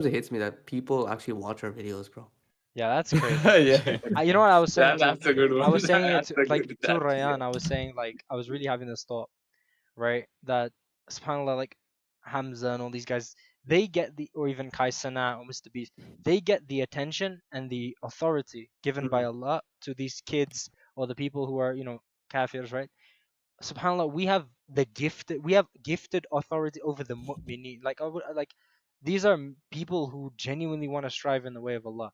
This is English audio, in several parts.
it hits me that people actually watch our videos, bro. Yeah, that's crazy. Yeah, You know what I was saying to? that's a good I one. was saying it That's to, a like good to that. Yeah. Rayan. I was saying like I was really having this thought, right? That subhanallah, like Hamza and all these guys, they get the, or even Kaisana or Mr. Beast, they get the attention and the authority given by Mm. Allah to these kids or the people who are, kafirs, right? Subhanallah, we have gifted authority over the mu'mineen. Like these are people who genuinely want to strive in the way of Allah.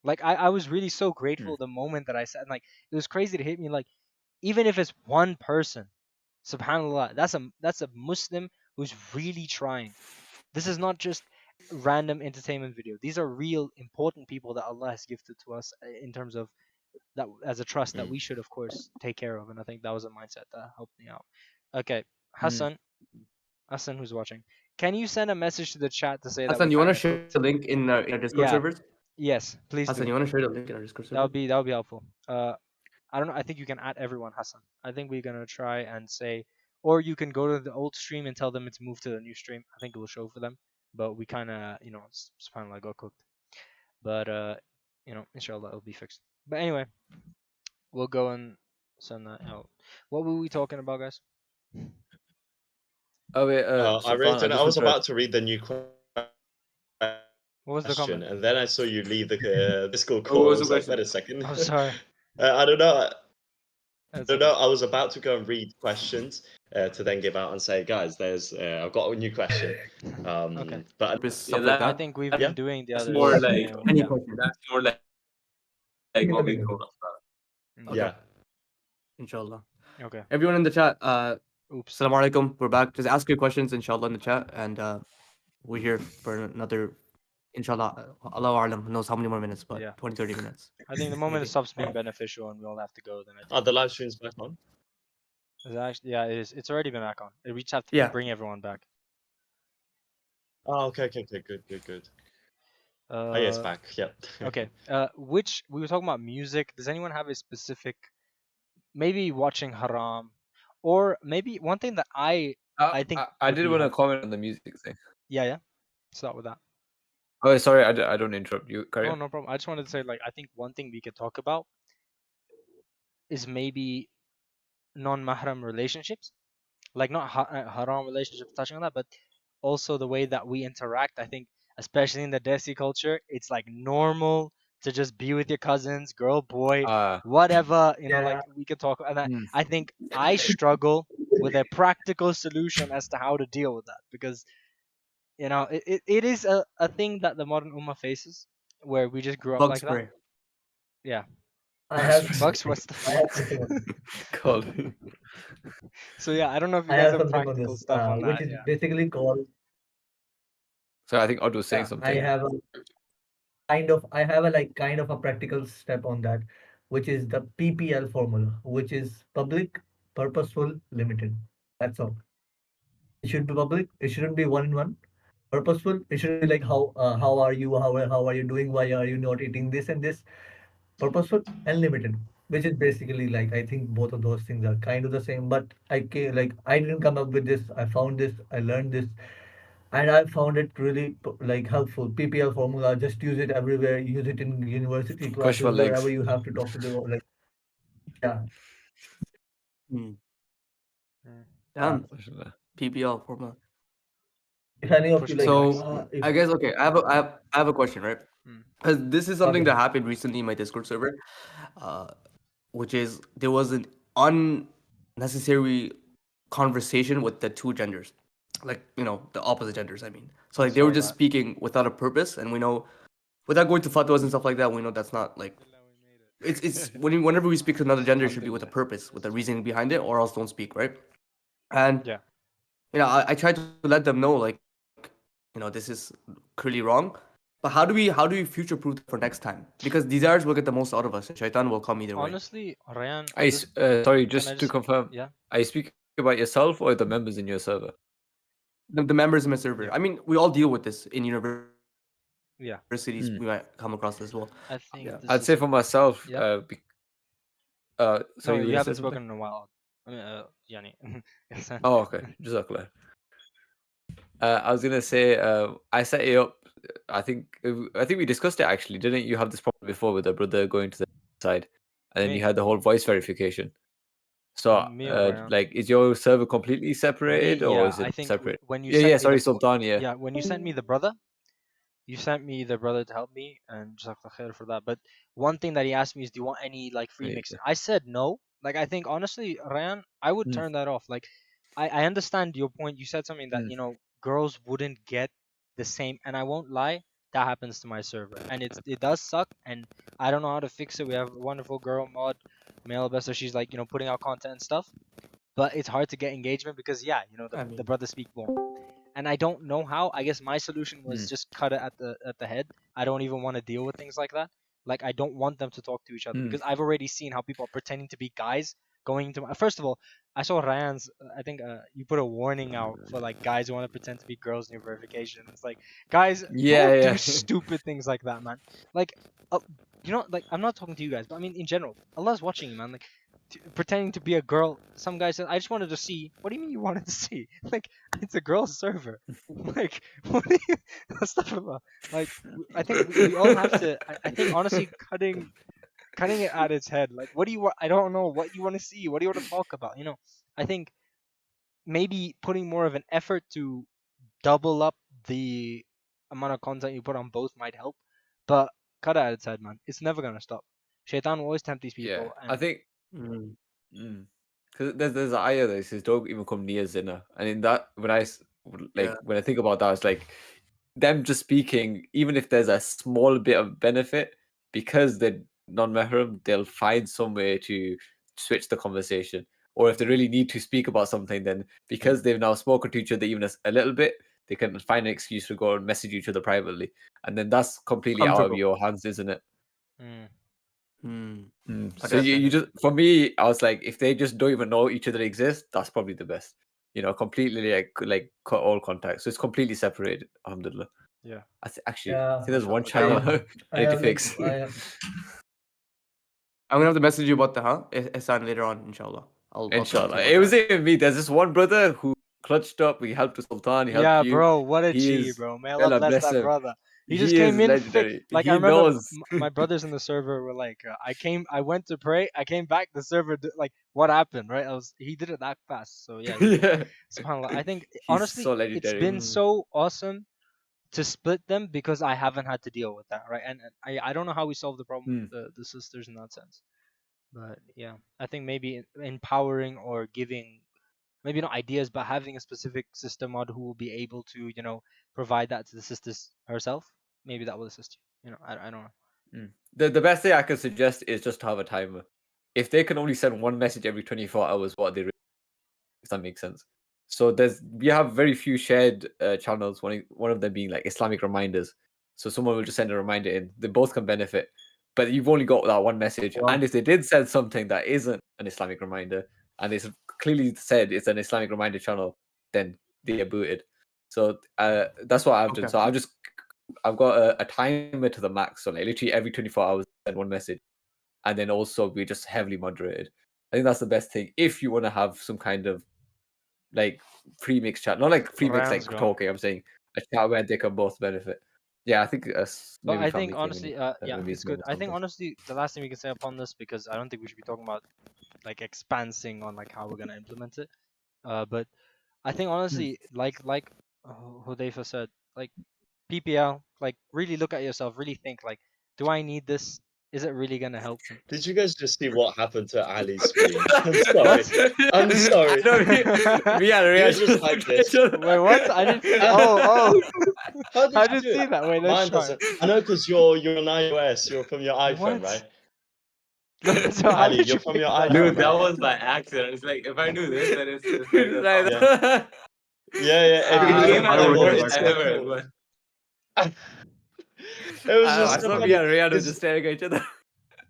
Like I was really so Hmm. grateful the moment that I said, like, it was crazy to hit me, like, even if it's one person, subhanallah, that's a Muslim who's really trying. This is not just random entertainment video. These are real important people that Allah has gifted to us, in terms of that, as a trust that Hmm. we should of course take care of. And I think that was a mindset that helped me out. Okay, Hmm. Hassan, who's watching, can you send a message to the chat to say that we Hassan, you want kind to of share cooked? the link in our Discord Yeah, servers? yes, please Hassan, do. you want to share the link in our Discord That would servers? be helpful. I don't know. I think you can add everyone, Hassan. I think we're gonna try and say, or you can go to the old stream and tell them it's moved to the new stream. I think it will show for them. But we kind of, subhanallah, got cooked. But inshallah, it'll be fixed. But anyway, we'll go and send that out. What were we talking about, guys? Oh wait, I really Sultan, I don't know. just I was want to. about to read the new What was the question, comment? and then I saw you leave the Discord What call. I was the was like, question? wait a second. Oh, sorry. I don't know. That's No, okay. no, I was about to go and read questions to then give out and say, guys, there's I've got a new question. Okay. But Stuff like I that. think we've been doing the That's others. more like Any Yeah. question? that's more like what we call Mm. Okay. yeah, Inshallah. Okay. Everyone in the chat, Oops. Assalamu Alaikum. We're back. Just ask your questions, inshallah, in the chat. And we're here for another, inshallah, Allah Alam knows how many more minutes, but Yeah. 20, 30 minutes. I think the moment it Maybe. stops being beneficial and we all have to go, then I oh, think the live stream's back on. it's actually, yeah, it is. It's already been back on. We just have to Yeah. bring everyone back. Oh, okay, good. Oh, yeah, it's back. Yep. Okay. Which we were talking about music. Does anyone have a specific, maybe watching haram, or maybe one thing that I think I would did be want to helpful. comment on the music thing. Yeah. Start with that. Oh, sorry, I don't interrupt you. Carry Oh, on. no problem. I just wanted to say, like, I think one thing we could talk about is maybe non-mahram relationships, like not haram relationships, touching on that, but also the way that we interact. I think, especially in the Desi culture, it's like normal to just be with your cousins, girl, boy, whatever. Like, we could talk. And I think I struggle with a practical solution as to how to deal with that, because it is a thing that the modern ummah faces, where we just grew up Bug like that. spray. Yeah. I have Bugs, what's the I have something on this. Called. So yeah, I don't know if you I guys have have something on practical this, stuff on which that. is Yeah. basically called. So I think Odd was saying I something. have a kind of a practical step on that, which is the PPL formula, which is public, purposeful, limited. That's all. It should be public. It shouldn't be one in one. Purposeful. It shouldn't be like how are you? How are you doing? Why are you not eating this and this? Purposeful and limited, which is basically like I think both of those things are kind of the same. But I didn't come up with this. I found this. I learned this, and I found it really like helpful. PPL formula. Just use it everywhere. Use it in university Push for classes legs. wherever you have to talk to the like. Yeah. Hmm. Mm. Damn. Mashallah. PPL formula. If any of Push you for like, legs. So if I guess okay. I have a question, right? Mm. Because this is something okay, that happened recently in my Discord server, uh, which is there was an unnecessary conversation with the two genders, like the opposite genders. I mean, so like they were Saw just that. speaking without a purpose, and we know, without going to fatwas and stuff like that, we know that's not like it's whenever we speak to another gender, it should be with a purpose, with a reasoning behind it, or else don't speak, right? And Yeah. I tried to let them know, like, this is clearly wrong. But how do we future proof for next time? Because desires will get the most out of us, and shaitan will come either way. Honestly, Ryan, Sorry, can I just to confirm. Yeah. Are you speaking about yourself or the members in your server? The members in my server. Yeah. I mean, we all deal with this in universities. Yeah. We might come across as well. I think Yeah. this I'd is say for myself. Yeah. Sorry, No, you you were gonna say haven't something? spoken in a while. I mean, Yani. Oh, okay. Jazakallah. I was gonna say I set it up I think we discussed it actually. Didn't you have this problem before with a brother going to the side, and then Me. you had the whole voice verification? So, Me or Ryan? like, is your server completely separated, or Yeah, is it I think separate? when you Yeah, sent yeah. me Sorry, the Sultan. Yeah. yeah, when you sent me the brother, you sent me the brother to help me, and jazakallah khair for that. But one thing that he asked me is, do you want any like free mix? Yeah. I said no. Like I think honestly, Ryan, I would Mm. turn that off. Like I understand your point. You said something that girls wouldn't get the same, and I won't lie, that happens to my server, and it does suck, and I don't know how to fix it. We have a wonderful girl mod, Male Best, so she's like putting out content and stuff, but it's hard to get engagement because I the mean, brothers speak more, and I don't know how. I guess my solution was Mm. just cut it at the head. I don't even want to deal with things like that. Like I don't want them to talk to each other Mm. because I've already seen how people are pretending to be guys going to first of all, I saw Ryan's I think you put a warning out for like guys who want to pretend to be girls in your verification. It's like, guys, Yeah, don't do yeah. stupid things like that, man. Like uh, like I'm not talking to you guys, but I mean in general, Allah's watching you, man. Like pretending to be a girl. Some guy said, "I just wanted to see." What do you mean you wanted to see? Like it's a girl's server. Like what do you? Astaghfirullah. Like I think we all have to. I think honestly, cutting it at its head. Like what do you want? I don't know what you want to see. What do you want to talk about? I think maybe putting more of an effort to double up the amount of content you put on both might help. But cut it at its head, man. It's never gonna stop. Shaitan will always tempt these Yeah. people, I and think mm, because there's an ayah that says don't even come near zina, and in that yeah, when I think about that, it's like them just speaking, even if there's a small bit of benefit, because they're non-mahram, they'll find some way to switch the conversation. Or if they really need to speak about something, then because they've now spoken to each other even a little bit, they can find an excuse to go and message each other privately, and then that's completely out of comfortable. your hands, isn't it? mm, So you just, for me, I was like, if they just don't even know each other exist, that's probably the best. Completely like cut all contact. So it's completely separated. Alhamdulillah. yeah. Actually, I Yeah, think there's one I channel mean, I need to fix. I'm gonna have to message you about the Ihsan later on, inshallah. I'll talk to Inshallah. you It about was that. even me. There's this one brother who clutched up. He helped the Sultan. He helped Yeah, you. bro, what a He G, is, bro. May Allah Allah bless bless that him. brother. He just He came is in legendary. like I He remember knows. my brothers in the server were like, I went to pray, I came back, the server like, what happened, right? He did it that fast. So yeah, Yeah. subhanallah. I think He's honestly, so it's legendary. been so awesome to split them because I haven't had to deal with that, right? And I don't know how we solve the problem with the sisters in that sense, but yeah, I think maybe empowering or giving maybe not ideas, but having a specific sister mod who will be able to, provide that to the sisters herself. Maybe that will assist you. I don't know. The best thing I can suggest is just to have a timer. If they can only send one message every 24 hours, what they really, if that makes sense. So we have very few shared channels. One of them being like Islamic reminders. So someone will just send a reminder in. They both can benefit, but you've only got that one message. Wow. And if they did send something that isn't an Islamic reminder, and it's clearly said it's an Islamic reminder channel, then they get booted. So that's what I've done. Okay. So I've got a timer to the max. So like literally every 24 hours, I send one message, and then also we're just heavily moderated. I think that's the best thing if you want to have some kind of like pre-mix chat, not like pre-mix like Ryan's gone. talking. I'm saying a chat where they can both benefit. Yeah, I think But maybe I family think came in. honestly, yeah, Maybe it's his mum good. or I think something. honestly, the last thing we can say upon this, because I don't think we should be talking about like expansing on like how we're gonna implement it. But I think honestly, like Hudayfa said, like PPL, like really look at yourself, really think like, do I need this? Is it really gonna help me? Did you guys just see what happened to Ali's screen? I'm sorry. I'm sorry. I know, me and Riyad You just like this. Wait, what? I didn't see. Oh. How did I you didn't do see it? that. Wait, let's Mine try. doesn't. I know because you're on iOS. You're from your iPhone, What? right? So how Ali, did you're you from pick your that iPhone, up? Dude, that right? was by accident. It's like if I knew this, then it's Like Yeah. that. Yeah. Ah, It it was came I out just of don't the know. it worst was time so ever. cool. But It was I just so saw me funny. and Riyad were 'cause- just staring at each other.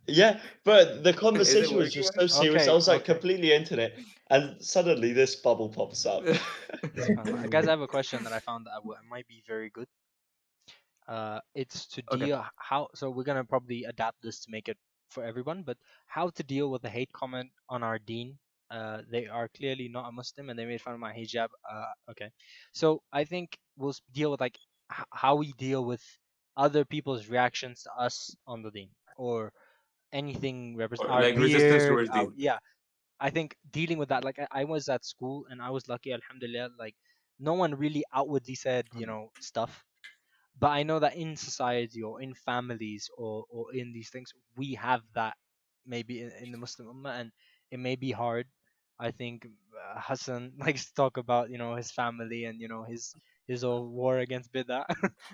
Yeah, but the is it conversation was working? just so serious. I Okay, was like okay. completely into it, and suddenly this bubble pops up. SubhanAllah. Guys, I have a question that I found that might be very good. It's to Okay. deal how. So we're gonna probably adapt this to make it for everyone, but how to deal with the hate comment on our deen. They are clearly not a Muslim and they made fun of my hijab. Okay, so I think we'll deal with like how we deal with other people's reactions to us on the Deen, or anything represent Or our like resistance beard, towards our, Deen. yeah. I think dealing with that, like I was at school and I was lucky, alhamdulillah, like no one really outwardly said, stuff. But I know that in society or in families, or in these things, we have that maybe in the Muslim Ummah, and it may be hard. I think Hassan likes to talk about his family and his old war against bid'ah,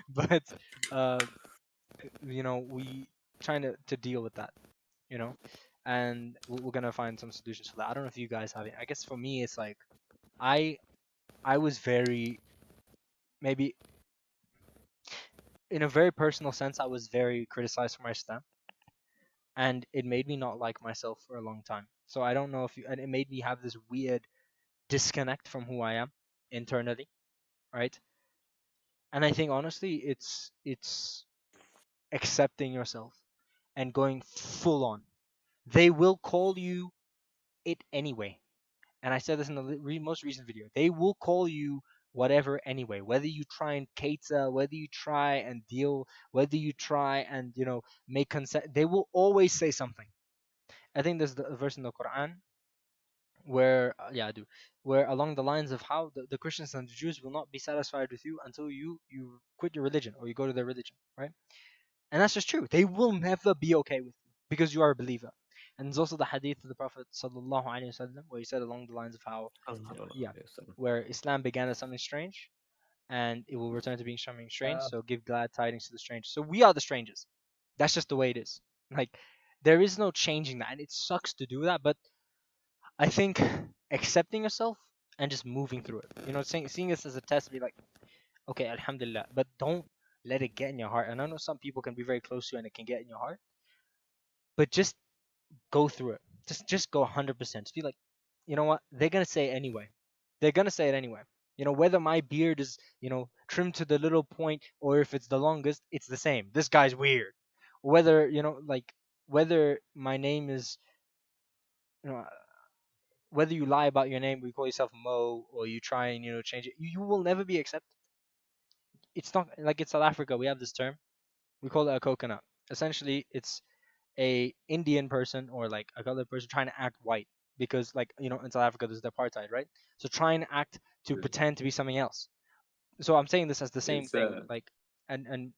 but uh, we trying to deal with that, you know, and we're gonna find some solutions for that. I don't know if you guys have it. I guess for me, it's like I I was very, maybe in a very personal sense, I was very criticized for my stand, and it made me not like myself for a long time. So I don't know if you, and it made me have this weird disconnect from who I am internally, right? And I think honestly, it's accepting yourself and going full on. They will call you it anyway. And I said this in the most recent video. They will call you whatever anyway. Whether you try and cater, whether you try and deal, whether you try and make consent, they will always say something. I think there's a verse in the Quran where yeah, I do, where along the lines of how the Christians and the Jews will not be satisfied with you until you quit your religion or you go to their religion, right? And that's just true. They will never be okay with you because you are a believer. And there's also the hadith of the Prophet sallallahu alaihi wasallam where he said along the lines of how, yeah, where Islam began as something strange and it will return to being something strange. So give glad tidings to the stranger. So we are the strangers. That's just the way it is. Like there is no changing that, and it sucks to do that. But I think accepting yourself and just moving through it. Seeing this as a test, be like, okay, alhamdulillah, but don't let it get in your heart. And I know some people can be very close to you and it can get in your heart, but just go through it. Just go 100%. Just be like, you know what? They're gonna say it anyway. They're gonna say it anyway. Whether my beard is trimmed to the little point or if it's the longest, it's the same. This guy's weird. Whether like whether my name is you know whether you lie about your name, you call yourself Mo, or you try and change it, you will never be accepted. It's not like in South Africa we have this term, we call it a coconut. Essentially, it's a Indian person or like a colored person trying to act white because like in South Africa there's the apartheid, right? So trying to act to pretend to be something else. So I'm saying this as the same It's thing, like and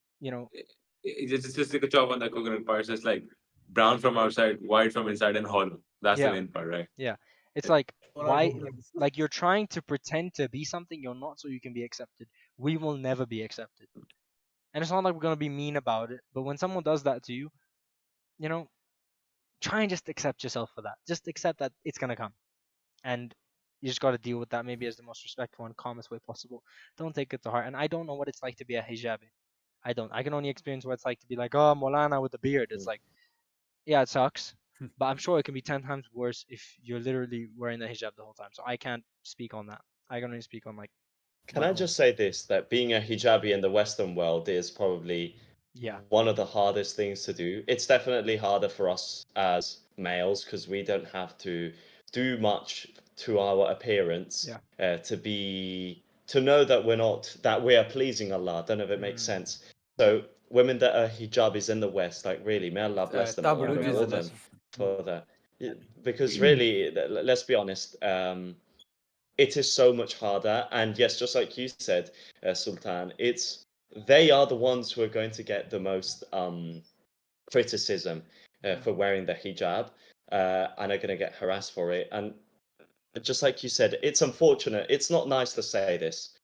it's just like a chop on the coconut parts. It's like brown from outside, white from inside, and hollow. That's the yeah, main part, right? yeah. It's like What are why coconuts? like you're trying to pretend to be something you're not so you can be accepted. We will never be accepted. And it's not like we're gonna be mean about it, but when someone does that to you, you know, try and just accept yourself for that. Just accept that it's gonna come, and you just gotta deal with that maybe as the most respectful and calmest way possible. Don't take it to heart. And I don't know what it's like to be a hijabi. I don't. I can only experience what it's like to be like, oh, Molana with the beard. It's like, yeah, it sucks, but I'm sure it can be 10 times worse if you're literally wearing the hijab the whole time. So I can't speak on that. I can only speak on like Can my I own. just say this, that being a hijabi in the Western world is probably Yeah. one of the hardest things to do. It's definitely harder for us as males because we don't have to do much to our appearance Yeah. to know that we are pleasing Allah. I don't know if it makes Mm. sense. So women that are hijabis in the West, like really, may Allah bless them Yeah. Tabarruj May even is Allah more in bless it. than them. for that. Because really, let's be honest, it is so much harder. And yes, just like you said, Sultan, they are the ones who are going to get the most criticism for wearing the hijab, and are going to get harassed for it. And just like you said, it's unfortunate. It's not nice to say this,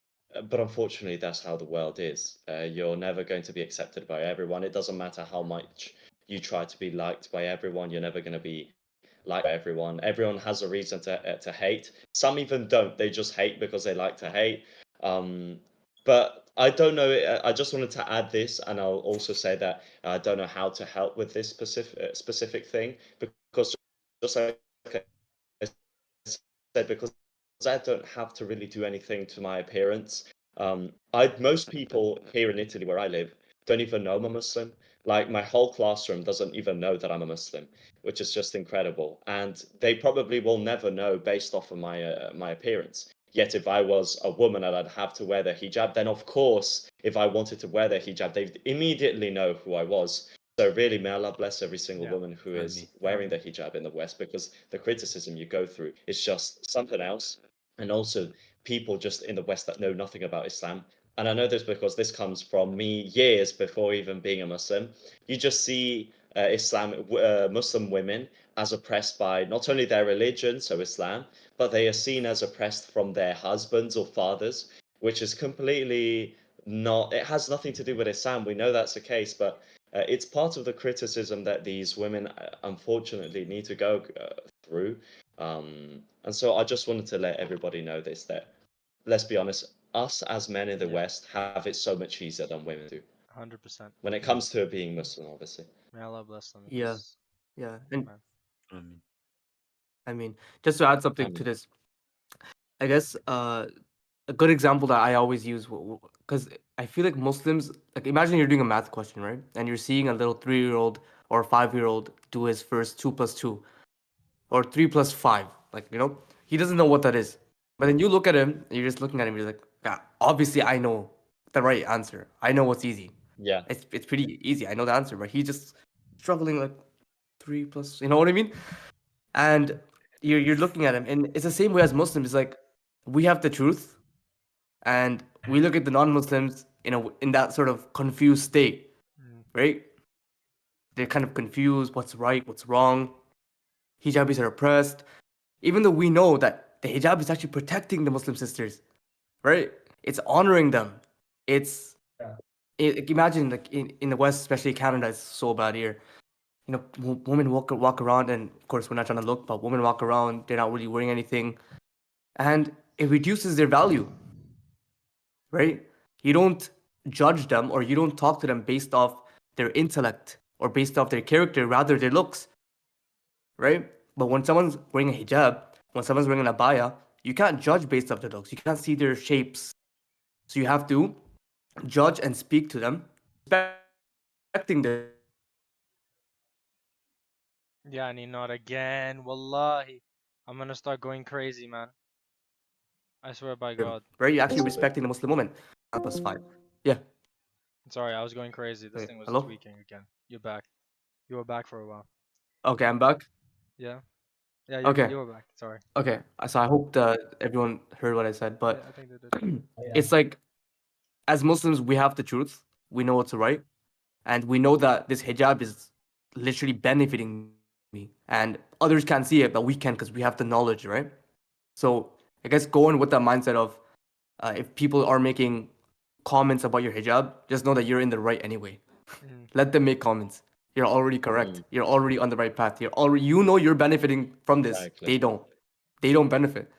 but unfortunately, that's how the world is. You're never going to be accepted by everyone. It doesn't matter how much you try to be liked by everyone. You're never going to be liked by everyone. Everyone has a reason to hate. Some even don't. They just hate because they like to hate. But I don't know. I just wanted to add this, and I'll also say that I don't know how to help with this specific thing because just like I said, because I don't have to really do anything to my appearance. Most people here in Italy, where I live, don't even know I'm a Muslim. Like my whole classroom doesn't even know that I'm a Muslim, which is just incredible. And they probably will never know based off of my appearance. Yet if I was a woman and I'd have to wear the hijab, then of course, if I wanted to wear the hijab, they'd immediately know who I was. So really, may Allah bless every single Yeah. woman who is Ameen. wearing the hijab in the West, because the criticism you go through is just something else. And also people just in the West that know nothing about Islam. And I know this because this comes from me years before even being a Muslim. You just see Muslim women as oppressed by not only their religion, so Islam, but they are seen as oppressed from their husbands or fathers, which is completely not, it has nothing to do with Islam. We know that's the case, but it's part of the criticism that these women unfortunately need to go through. And so I just wanted to let everybody know this, that let's be honest, us as men in the Yeah. West have it so much easier than women do 100%. when it comes to being Muslim, obviously. May Allah bless them. Yeah, Because, yeah. And man, Ameen. I mean, just to add something to Um, this, I guess a good example that I always use, because I feel like Muslims, like imagine you're doing a math question, right? And you're seeing a little 3-year-old or 5-year-old do his first 2 plus 2 or 3 plus 5. Like, he doesn't know what that is. But then you look at him, and you're just looking at him, you're like, yeah, obviously I know the right answer. I know what's easy. yeah, It's pretty easy. I know the answer, but he's just struggling like 3 plus, you know what I mean? And you're looking at him, and it's the same way as Muslims. Like we have the truth, and we look at the non-Muslims in that sort of confused state, mm, right? They're kind of confused. What's right? What's wrong? Hijabis are oppressed, even though we know that the hijab is actually protecting the Muslim sisters, right? It's honoring them. It's Yeah. imagine like in the West, especially Canada, it's so bad here. Women walk around, and of course we're not trying to look, but women walk around. They're not really wearing anything, and it reduces their value, right? You don't judge them or you don't talk to them based off their intellect or based off their character, rather their looks, right? But when someone's wearing a hijab, when someone's wearing an abaya, you can't judge based off their looks. You can't see their shapes. So you have to judge and speak to them, respecting their yeah, and not again. Wallahi. I'm gonna start going crazy, man. I swear by freedom, God. right? You're actually possibly. respecting the Muslim woman. Plus 5. Yeah. Sorry, I was going crazy. This Okay. thing was Hello? tweaking again. You're back. You were back for a while. Okay, I'm back. Yeah? Yeah, Okay. you were back. Sorry. Okay. So I hope everyone heard what I said, but Yeah, I think they did. Oh, yeah. it's like as Muslims, we have the truth. We know what's right. And we know that this hijab is literally benefiting me. And others can't see it, but we can because we have the knowledge, right? So I guess going with that mindset of if people are making comments about your hijab, just know that you're in the right anyway. Mm, Let them make comments. You're already correct. Mm, You're already on the right path. you're benefiting from this. exactly. They don't. They don't benefit,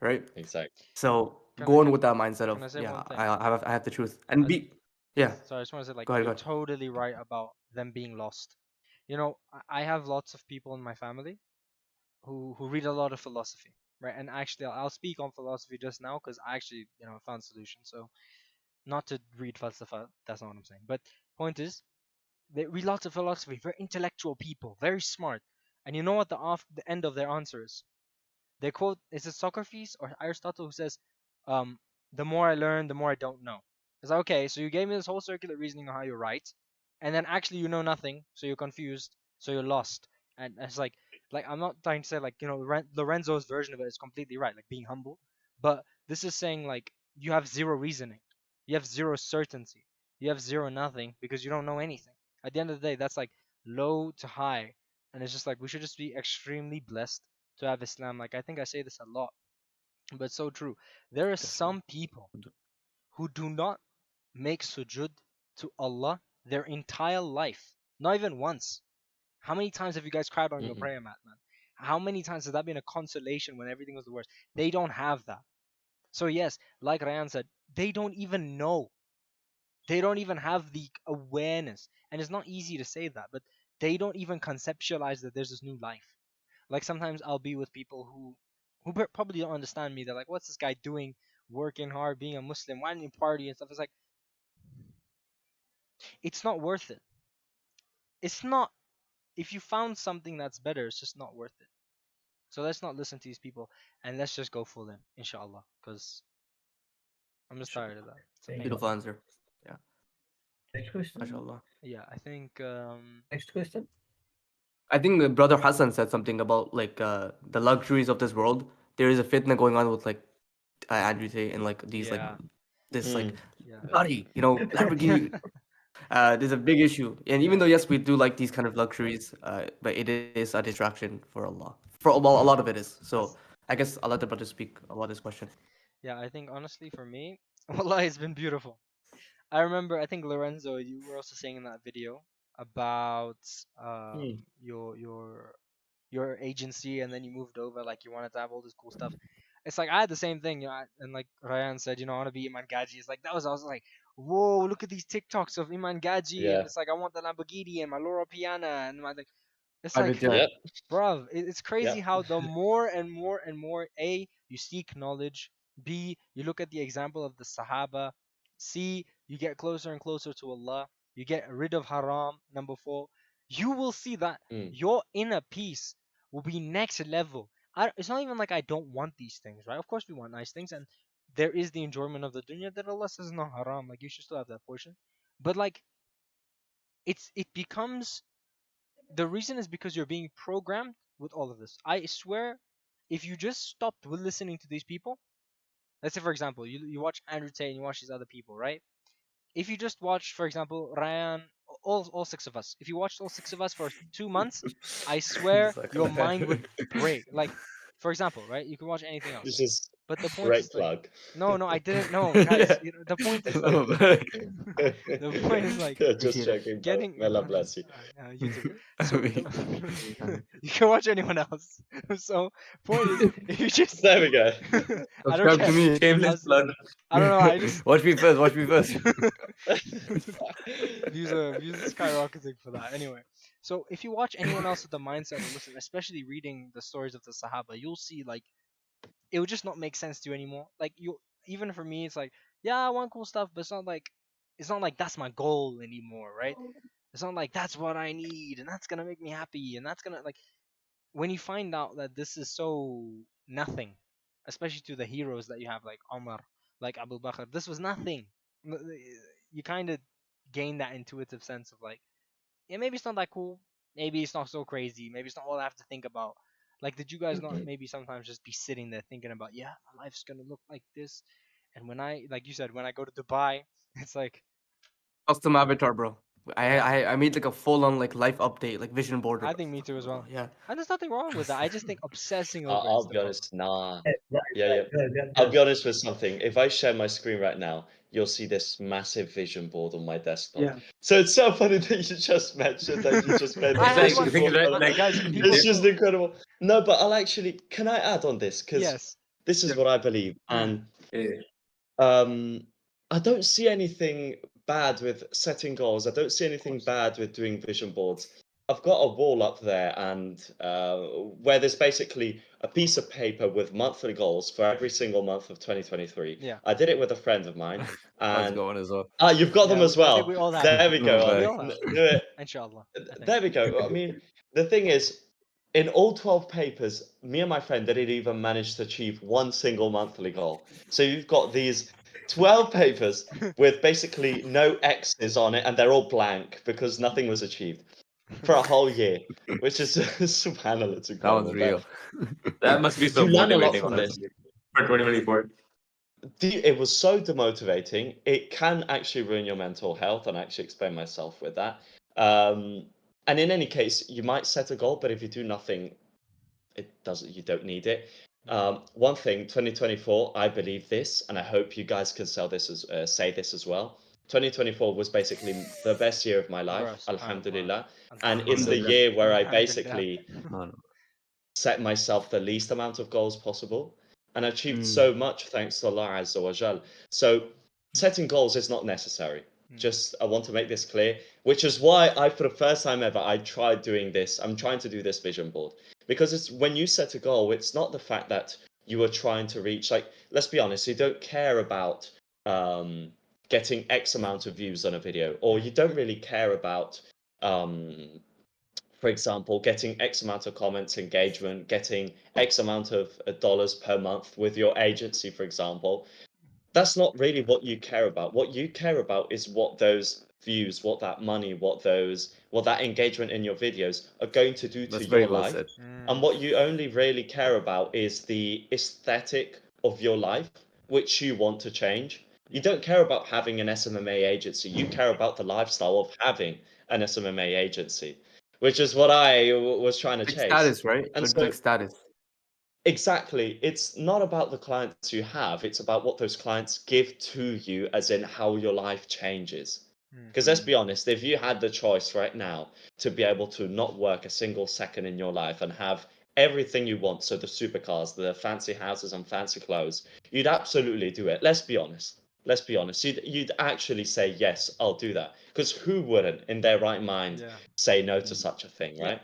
right? Exactly. So Can I going can with that mindset of can I say yeah, one thing? I have the truth and I, yeah. so I just want to say, like, Go ahead, you're go ahead. totally right about them being lost. I have lots of people in my family who read a lot of philosophy, right? And actually, I'll speak on philosophy just now because I actually, found solutions. So not to read falsafa, that's not what I'm saying. But point is, they read lots of philosophy, very intellectual people, very smart. And you know what the end of their answer is? They quote, is it Socrates or Aristotle who says, um, the more I learn, the more I don't know. It's like, okay, so you gave me this whole circular reasoning on how you're right, and then actually you know nothing, so you're confused, so you're lost. And it's like I'm not trying to say like Lorenzo's version of it is completely right, like being humble, but this is saying like you have zero reasoning, you have zero certainty, you have zero nothing because you don't know anything. At the end of the day, that's like low to high, and it's just like we should just be extremely blessed to have Islam. Like I think I say this a lot, but it's so true. There are Definitely. some people who do not make sujud to Allah their entire life, not even once. How many times have you guys cried on your Mm-mm. prayer mat, man? How many times has that been a consolation when everything was the worst? They don't have that. So yes, like Ryan said, they don't even know. They don't even have the awareness, and it's not easy to say that, but they don't even conceptualize that there's this new life. Like sometimes I'll be with people who probably don't understand me. They're like, "What's this guy doing? Working hard, being a Muslim? Why don't you party and stuff?" It's like it's not worth it. It's not. If you found something that's better, it's just not worth it. So let's not listen to these people, and let's just go full in, inshallah, because I'm just tired of that. So thank you. Beautiful answer. Yeah, Next question. mashallah. Yeah, I think Next question. I think brother Hassan said something about like the luxuries of this world. There is a fitna going on with like Andrew Tate and like these like yeah, this like yeah. Bugatti, Lamborghini. There's a big issue, and even though yes, we do like these kind of luxuries, but it is a distraction for Allah. For well, a lot of it is. So I guess I'll let the brother speak about this question. Yeah, I think honestly for me, wallah, it's been beautiful. I remember, I think Lorenzo, you were also saying in that video about Hmm. your agency, and then you moved over, like you wanted to have all this cool stuff. It's like I had the same thing, and like Ryan said, I want to be Iman Gaji. It's like that was I was like, whoa, look at these TikToks of Iman Gaji, and Yeah. it's like I want the Lamborghini and my Laura Piana, and my like, it's I like, did, yeah. Yep. bruv, it's crazy Yep. how the more and more and more, A, you seek knowledge, B, you look at the example of the Sahaba, C, you get closer and closer to Allah, you get rid of haram, number 4, you will see that Mm. your inner peace will be next level. It's not even like I don't want these things, right? Of course we want nice things, and there is the enjoyment of the dunya that Allah says is not haram, like you should still have that portion. But like it becomes, the reason is because you're being programmed with all of this. I swear, if you just stopped with listening to these people, let's say for example, you watch Andrew Tate and you watch these other people, right? If you just watch, for example, Ryan, all 6 of us, if you watched all 6 of us for 2 months, I swear Just like your that. mind would break. Like, for example, right? You can watch anything else. This is But the point great is like, plug. no, I didn't know, guys. Yeah. The point is No, like, but- the point is like Just Appreciate it. joking, bro. getting. May Allah bless you. You too. I So mean, you can watch anyone else. So point is, if you just, There we go. I don't Subscribe to care. me. Shameless As- plug. I don't know. I just watch me first. Watch me first. views are skyrocketing for that. Anyway, so if you watch anyone else with the mindset of listen, especially reading the stories of the Sahaba, you'll see like it would just not make sense to you anymore. Like you, even for me, it's like, yeah, I want cool stuff, but it's not like that's my goal anymore, right? It's not like that's what I need and that's gonna make me happy and that's gonna like, when you find out that this is so nothing, especially to the heroes that you have like Omar, like Abu Bakr, this was nothing. You kind of gain that intuitive sense of like, yeah, maybe it's not that cool, maybe it's not so crazy, maybe it's not all I have to think about. Like, did you guys not maybe sometimes just be sitting there thinking about, yeah, my life's gonna look like this, and when I, like you said, when I go to Dubai, it's like, Custom avatar, bro. yeah, I made like a full on like life update, like vision board. I think me too as well. Yeah. And there's nothing wrong with that. I just think obsessing over I'll it's the be problem. honest. Nah. Right, Yeah, right, yeah. good. I'll be honest with something. If I share my screen right now, you'll see this massive vision board on my desktop. Yeah. So it's so funny that you just mentioned that you just made I a had It's vision like, one. think board. like Guys, people It's just still, incredible. No, but I'll actually. Can I add on this? Because yes. this is what I believe, and yeah. um, I don't see anything bad with setting goals. I don't see anything bad with doing vision boards. I've got a wall up there, and where there's basically a piece of paper with monthly goals for every single month of 2023. Yeah. I did it with a friend of mine, I've and got one as well. you've got them Yeah, as I think well. we all have. There we Oh, go. We bye. all have. Do it. Inshallah. I think. There we go. I mean, the thing is, in all 12 papers, me and my friend didn't even manage to achieve one single monthly goal. So you've got these 12 papers with basically no X's on it, and they're all blank because nothing was achieved for a whole year, which is subhanAllah, it's That one's incredible. real. That must be so You learn a lot motivating, from this. honestly, for 2024. It was so demotivating. It can actually ruin your mental health, and I actually explain myself with that. And in any case, you might set a goal, but if you do nothing, it doesn't. You don't need it. One thing, 2024, I believe this, and I hope you guys can say this as well. 2024 was basically the best year of my life, Bro, subhanallah. alhamdulillah, and it's the Alhamdulillah. year where I Alhamdulillah. basically No, no. set myself the least amount of goals possible and achieved Mm. so much thanks to Allah Azza wa Jal. So setting goals is not necessary. Just I want to make this clear, which is why for the first time ever, I tried doing this. I'm trying to do this vision board because it's when you set a goal, it's not the fact that you are trying to reach, like, let's be honest, you don't care about getting X amount of views on a video, or you don't really care about for example, getting X amount of comments, engagement, getting X amount of dollars per month with your agency, for example, that's not really what you care about. What you care about is what those views, what that money, what that engagement in your videos are going to do to That's very your well life. said. And what you only really care about is the aesthetic of your life, which you want to change. You don't care about having an SMMA agency. You care about the lifestyle of having an SMMA agency, which is what I was trying to Like chase. status, right? It And would be so like status. exactly. It's not about the clients you have, it's about what those clients give to you, as in how your life changes. Because let's be honest, if you had the choice right now to be able to not work a single second in your life and have everything you want, so the supercars, the fancy houses, and fancy clothes, you'd absolutely do it. Let's be honest. Let's be honest. You'd actually say, yes, I'll do that. Because who wouldn't, in their right mind, Yeah. say no to such a thing, right?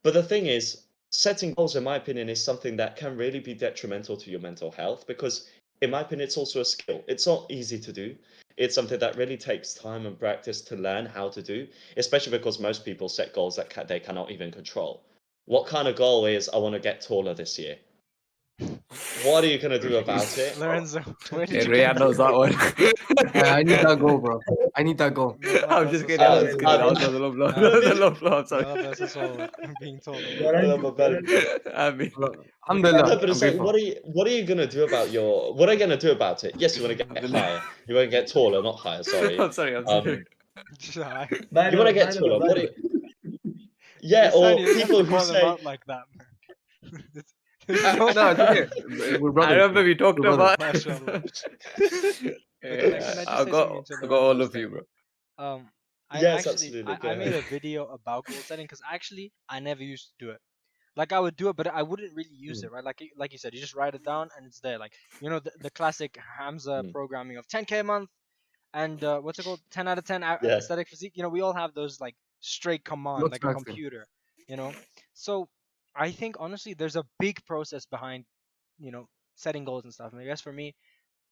But the thing is, setting goals, in my opinion, is something that can really be detrimental to your mental health because, in my opinion, it's also a skill. It's not easy to do. It's something that really takes time and practice to learn how to do, especially because most people set goals that they cannot even control. What kind of goal is, I want to get taller this year? What are you going to do about it? Lorenzo, where Yeah, did you Rhea get knows that one. I need that goal, bro. I need that goal. May Allah I'm bless just us kidding. all. I'm just kidding. That was a low blow. Uh, That was a low blow. I'm May sorry. Allah bless us all with being told. Lorenzo, I mean, Alhamdulillah. no, but I'm it's like, grateful. what are you gonna do about what are you gonna do about it? Yes, you want to get higher. You want to get taller, not higher. Sorry. I'm sorry. I'm sorry. You want to get taller. What? Yeah, Son, or you didn't have people to who call them say, out like that, man. No, it's okay. We're I brothers. remember we talked We're brothers. about. Mashallah. Yeah, Can I just I say got, something to I got all Lorenzo's of you, thing? bro. I yes, actually absolutely, go I made ahead. a video about goal setting because actually I never used to do it. Like I would do it, but I wouldn't really use it, right? Like you said, you just write it down and it's there. Like the classic Hamza Mm. programming of 10K a month and what's it called, 10 out of 10 Yeah, aesthetic physique. We all have those like straight command, Looks like a maxing. computer. You know, so I think honestly there's a big process behind setting goals and stuff. And I guess for me,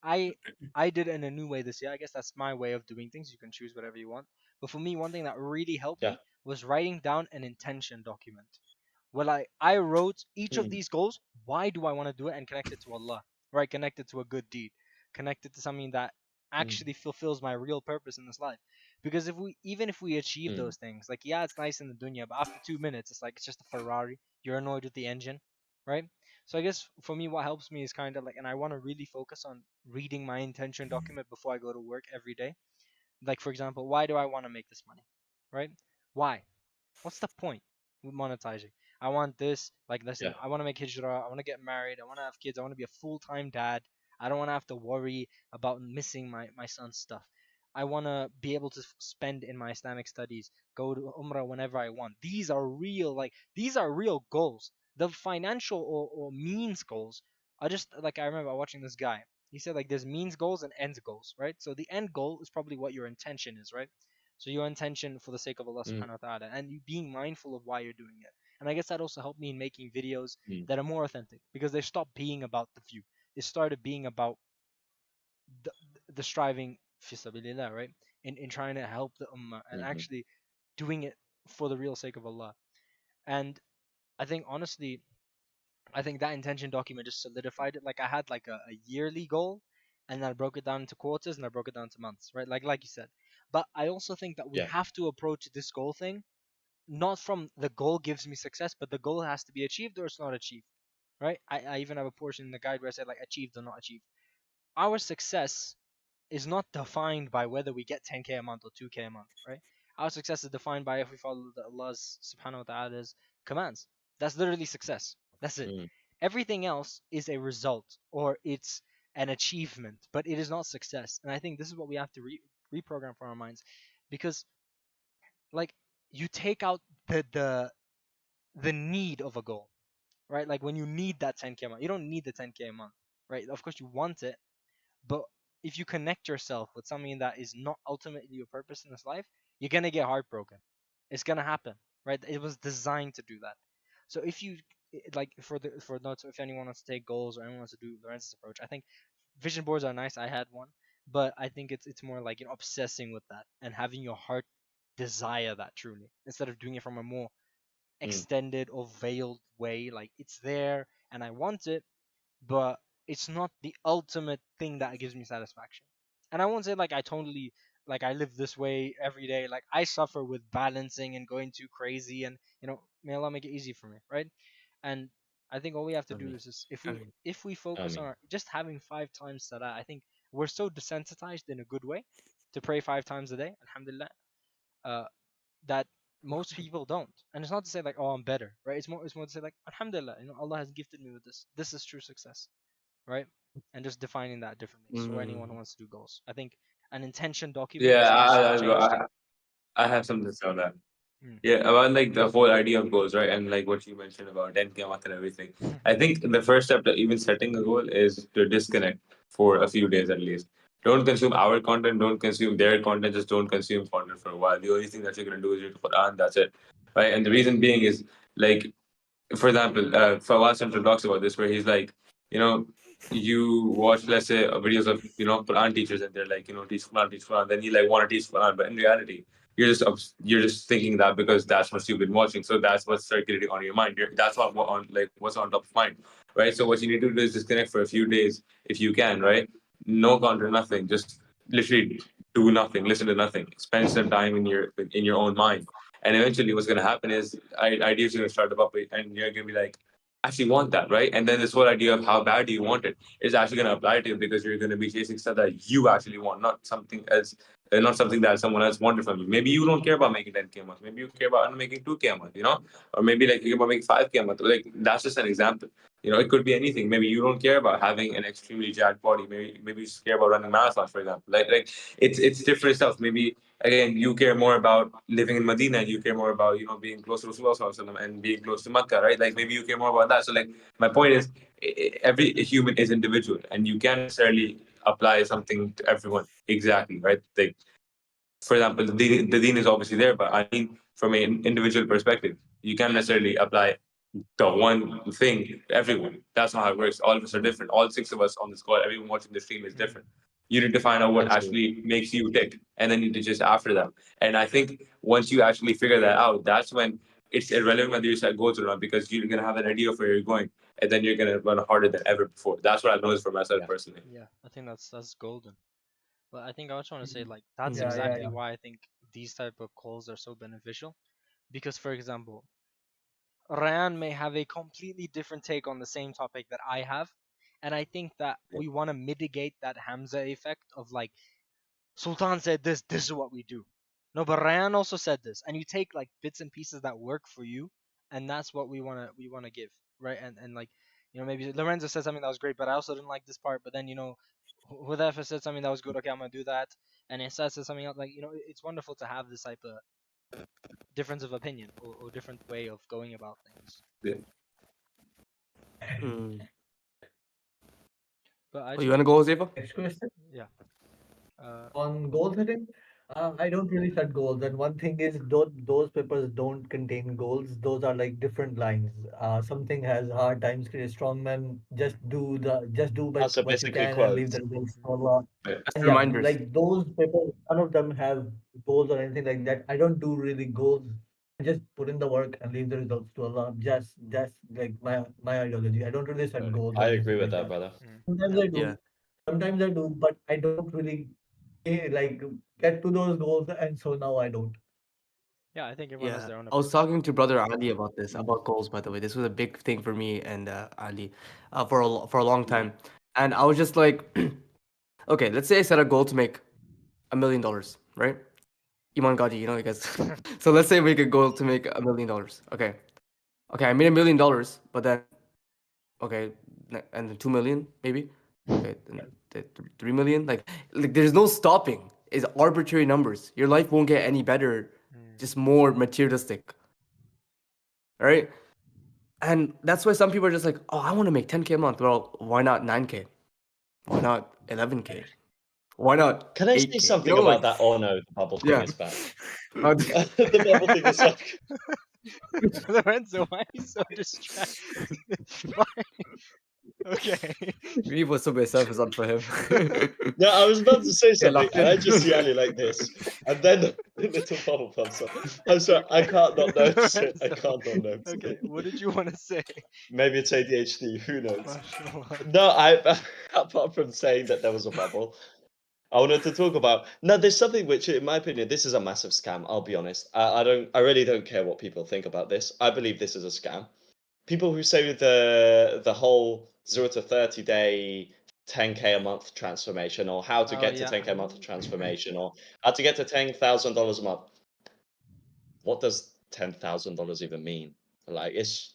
I I did it in a new way this year. I guess that's my way of doing things. You can choose whatever you want. But for me, one thing that really helped yeah. me was writing down an intention document. Well, I wrote each of Mm, these goals. Why do I want to do it? And connect it to Allah, right? Connect it to a good deed. Connect it to something that mm, actually fulfills my real purpose in this life. Because even if we achieve mm, those things, like yeah, it's nice in the dunya, but after 2 minutes, it's like it's just a Ferrari. You're annoyed with the engine, right? So I guess for me, what helps me is kind of like, and I want to really focus on reading my intention document before I go to work every day. Like for example, why do I want to make this money, right? Why? What's the point with monetizing? I want this, like, listen, yeah. I want to make hijrah, I want to get married, I want to have kids, I want to be a full-time dad. I don't want to have to worry about missing my son's stuff. I want to be able to spend in my Islamic studies, go to Umrah whenever I want. These are real goals. The financial or means goals are just like, I remember watching this guy. He said like there's means goals and end goals, right? So the end goal is probably what your intention is, right? So your intention for the sake of Allah Mm, subhanahu wa ta'ala and you being mindful of why you're doing it. And I guess that also helped me in making videos mm, that are more authentic because they stopped being about the view. It started being about the, the striving fi sabilillah, right? In trying to help the ummah and mhm, actually doing it for the real sake of Allah. And I think honestly, I think that intention document just solidified it. Like I had like a yearly goal and then I broke it down into quarters and I broke it down to months, right? Like you said. But I also think that we yeah. have to approach this goal thing not from the goal gives me success, but the goal has to be achieved or it's not achieved, right? I even have a portion in the guide where I said like achieved or not achieved. Our success is not defined by whether we get 10K a month or 2K a month, right? Our success is defined by if we follow Allah's subhanahu wa ta'ala's commands. That's literally success. That's it. Mm, Everything else is a result or it's an achievement, but it is not success. And I think this is what we have to reprogram for our minds because like you take out the need of a goal, right? Like when you need that 10K a month, you don't need the 10K a month, right? Of course you want it, but if you connect yourself with something that is not ultimately your purpose in this life, you're gonna get heartbroken. It's gonna happen, right? It was designed to do that. So if you like for notes, if anyone wants to take goals or anyone wants to do Lorenz's approach, I think vision boards are nice. I had one, but I think it's more like obsessing with that and having your heart desire that truly instead of doing it from a more extended or veiled way. Like it's there and I want it, but it's not the ultimate thing that gives me satisfaction. And I won't say like I totally like I live this way every day. Like I suffer with balancing and going too crazy, and may Allah make it easy for me, right? And I think all we have to I do mean, is just I mean, if we focus on just having 5 times salah, I think we're so desensitized in a good way to pray 5 times a day, alhamdulillah, uh, that most people don't. And it's not to say like, oh, I'm better, right? It's more to say like, alhamdulillah, Allah has gifted me with this. This is true success, right? And just defining that differently. So anyone who mm, wants to do goals, I think an intention document Yeah, saves I'll go. change. I have something to say on that. Mm. Yeah, about like the whole idea of goals, right? And like what you mentioned about 10K month and everything. I think the first step to even setting a goal is to disconnect for a few days at least. Don't consume our content, don't consume their content, just don't consume content for a while. The only thing that you're gonna do is read the Quran, that's it. Right? And the reason being is like, for example, Fawaz Central talks about this, where he's like, you know, you watch, let's say, videos of, Quran teachers, and they're like, teach Quran. Then you like want to teach Quran, but in reality, you're just thinking that because that's what you've been watching, so that's what's circulating on your mind. That's what on like what's on top of mind, right? So what you need to do is disconnect for a few days if you can, right? No content, nothing, just literally do nothing, listen to nothing, spend some time in your own mind, and eventually, what's going to happen is ideas are going to start to pop up, and you're going to be like, I actually want that, right? And then this whole idea of how bad do you want it is actually going to apply to you because you're going to be chasing stuff that you actually want, not something else, not something that someone else wanted from you. Maybe you don't care about making 10K a month. Maybe you care about making 2K a month, or maybe like you care about making 5K a month. Like that's just an example. It could be anything. Maybe you don't care about having an extremely jacked body. Maybe you just care about running marathons, for example. Like it's different stuff. Maybe again, you care more about living in Medina, and you care more about being close to Rasulullah Sallallahu Alaihi Wasallam and being close to Makkah, right? Like maybe you care more about that. So like my point is, every human is individual, and you can't necessarily apply something to everyone exactly, right? Like for example, the deen is obviously there, but I mean from an individual perspective, you can't necessarily apply the one thing to everyone. That's not how it works. All of us are different. All six of us on this call, everyone watching the stream is different. You need to find out what actually makes you tick, and then you need to just after that. And I think once you actually figure that out, that's when it's irrelevant whether you set goals or not, because you're gonna have an idea of where you're going, and then you're gonna run harder than ever before. That's what I've noticed for myself personally. Yeah, I think that's golden. But I think I also want to say like that's Yeah, yeah, exactly yeah. why I think these type of calls are so beneficial. Because for example, Ryan may have a completely different take on the same topic that I have. And I think that we want to mitigate that Hamza effect of like Sultan said this is what we do. No, but Ryan also said this. And you take like bits and pieces that work for you, and that's what we wanna give. Right? And like, maybe Lorenzo said something that was great, but I also didn't like this part. But then, Hudayfa said something that was good, okay, I'm gonna do that. And Issa said something else, like, it's wonderful to have this type of difference of opinion or different way of going about things. Yeah. mm. But I Oh, just you want want to go, Josefa? Next question. yeah. On goal setting, I don't really set goals. And one thing is, those papers don't contain goals. Those are like different lines. Something has hard times, create strong men. Just do So what you basically can and leave the quotes. results to Allah. Just And yeah, reminders. like those papers, none of them have goals or anything like that. I don't do really goals. I just put in the work and leave the results to Allah. Just like my ideology. I don't really set goals or I anything agree with like that, that. brother. Sometimes I Yeah. do. Sometimes I do, but I don't really like get to those goals, and so now I don't. Yeah, I think everyone has Yeah. their own I was approach. talking to brother Ali about this, about goals, by the way. This was a big thing for me and Ali for a long time. And I was just like, okay, let's say I set a goal to make $1 million, right? Iman Gaji, you guys. So let's say we could goal to make $1 million. Okay. Okay, I made $1 million, but then, okay, and then 2 million, maybe. Okay, then 3 million. Like there's no stopping. It's arbitrary numbers. Your life won't get any better, just more materialistic. All right. And that's why some people are just like, oh, I want to make 10K a month. Well, why not 9K? Why not 11K? Why not Can I say 8K? something about that? Oh no, the bubble thing Yeah. is back. Uh, The bubble thing is back. Lorenzo, why are you so distracted? Why? Okay. We put Subway Surfers on for him. No, I was about to say Get something, locked and I in. just see Ali like this, and then the little bubble pops up. I'm sorry, I can't not notice it. I Lorenzo. can't not notice Okay, it. what did you want to say? Maybe it's ADHD. Who knows? Mashallah. No, apart from saying that there was a bubble, I wanted to talk about. No, there's something which, in my opinion, this is a massive scam. I'll be honest. I really don't care what people think about this. I believe this is a scam. People who say the whole 0 to 30 day 10K a month transformation, or how to Oh, get to yeah. 10K a month transformation, or how to get to $10,000 a month. What does $10,000 even mean? Like, it's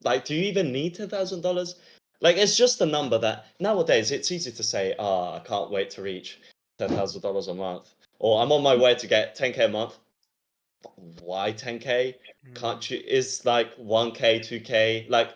like, do you even need $10,000? Like, it's just a number that nowadays it's easy to say, I can't wait to reach $10,000 a month, or I'm on my way to get 10K a month. Why 10K? Can't you? Is like 1K, 2K? Like,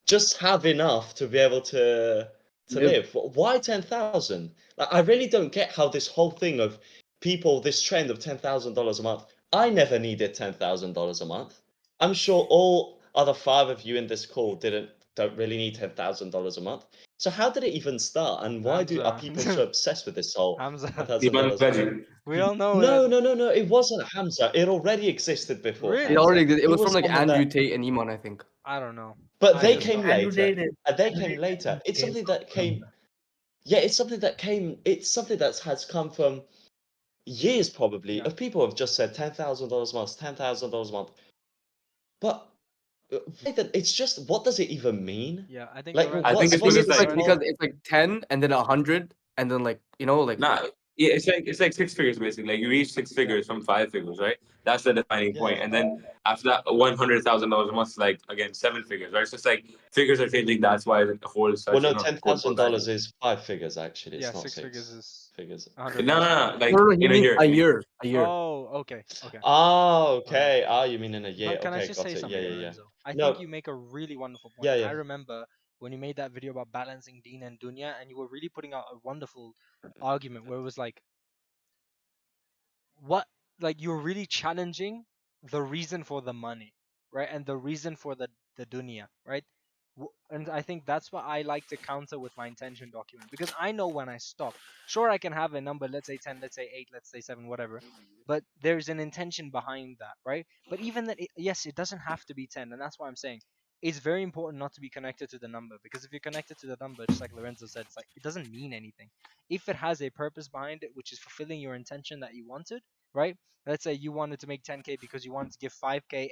just have enough to be able to live. Why 10,000? Like, I really don't get how this whole thing of people, this trend of $10,000 a month. I never needed $10,000 a month. I'm sure all other 5 of you in this call don't really need $10,000 a month. So how did it even start? And why are Hamza. people so obsessed with this whole Hamza. Iman $10,000 a month? Veggie. We all know No, that. no, no, no. It wasn't Hamza. It already existed before Really? It Hamza. already did. It was from like someone Andrew that- Tate and Iman, I think. I don't know. But I they just came don't- Andrew later. Tate is- They Andrew came Tate later. It's came something from that came. Hamza. Yeah, it's something that came. It's something that has come from years, probably, Yeah. of people have just said $10,000 a month, $10,000 a month. But it's just, what does it even mean? Yeah, I think Like, Lorenzo- I think I it's think because it's like- like because it's like 10 and then 100 and then like like Nah, yeah, it's like 6 figures basically. Like you reach 6 figures from 5 figures, right? That's the defining point. Yeah. And then after that, $100,000 a month, like again 7 figures, right? So it's like figures are changing. That's why the whole such. Well, no, quote, unquote, $10,000 is 5 figures actually. It's yeah, not 6 figures is figures. 100. No, like no, he in a means year. a year. Oh, okay. Oh, okay. You mean in a year? But can I Okay, just got say it. something, Yeah. Lorenzo? I No. think you make a really wonderful point. Yeah, yeah. I remember when you made that video about balancing Deen and Dunya, and you were really putting out a wonderful argument where it was like, you're really challenging the reason for the money, right? And the reason for the dunya, right? And I think that's what I like to counter with my intention document, because I know when I stop. Sure, I can have a number, let's say 10, let's say 8, let's say 7, whatever, but there's an intention behind that, right? But even that, yes, it doesn't have to be 10, and that's why I'm saying it's very important not to be connected to the number, because if you're connected to the number, just like Lorenzo said, it's like it doesn't mean anything. If it has a purpose behind it, which is fulfilling your intention that you wanted, right? Let's say you wanted to make 10K because you wanted to give 5K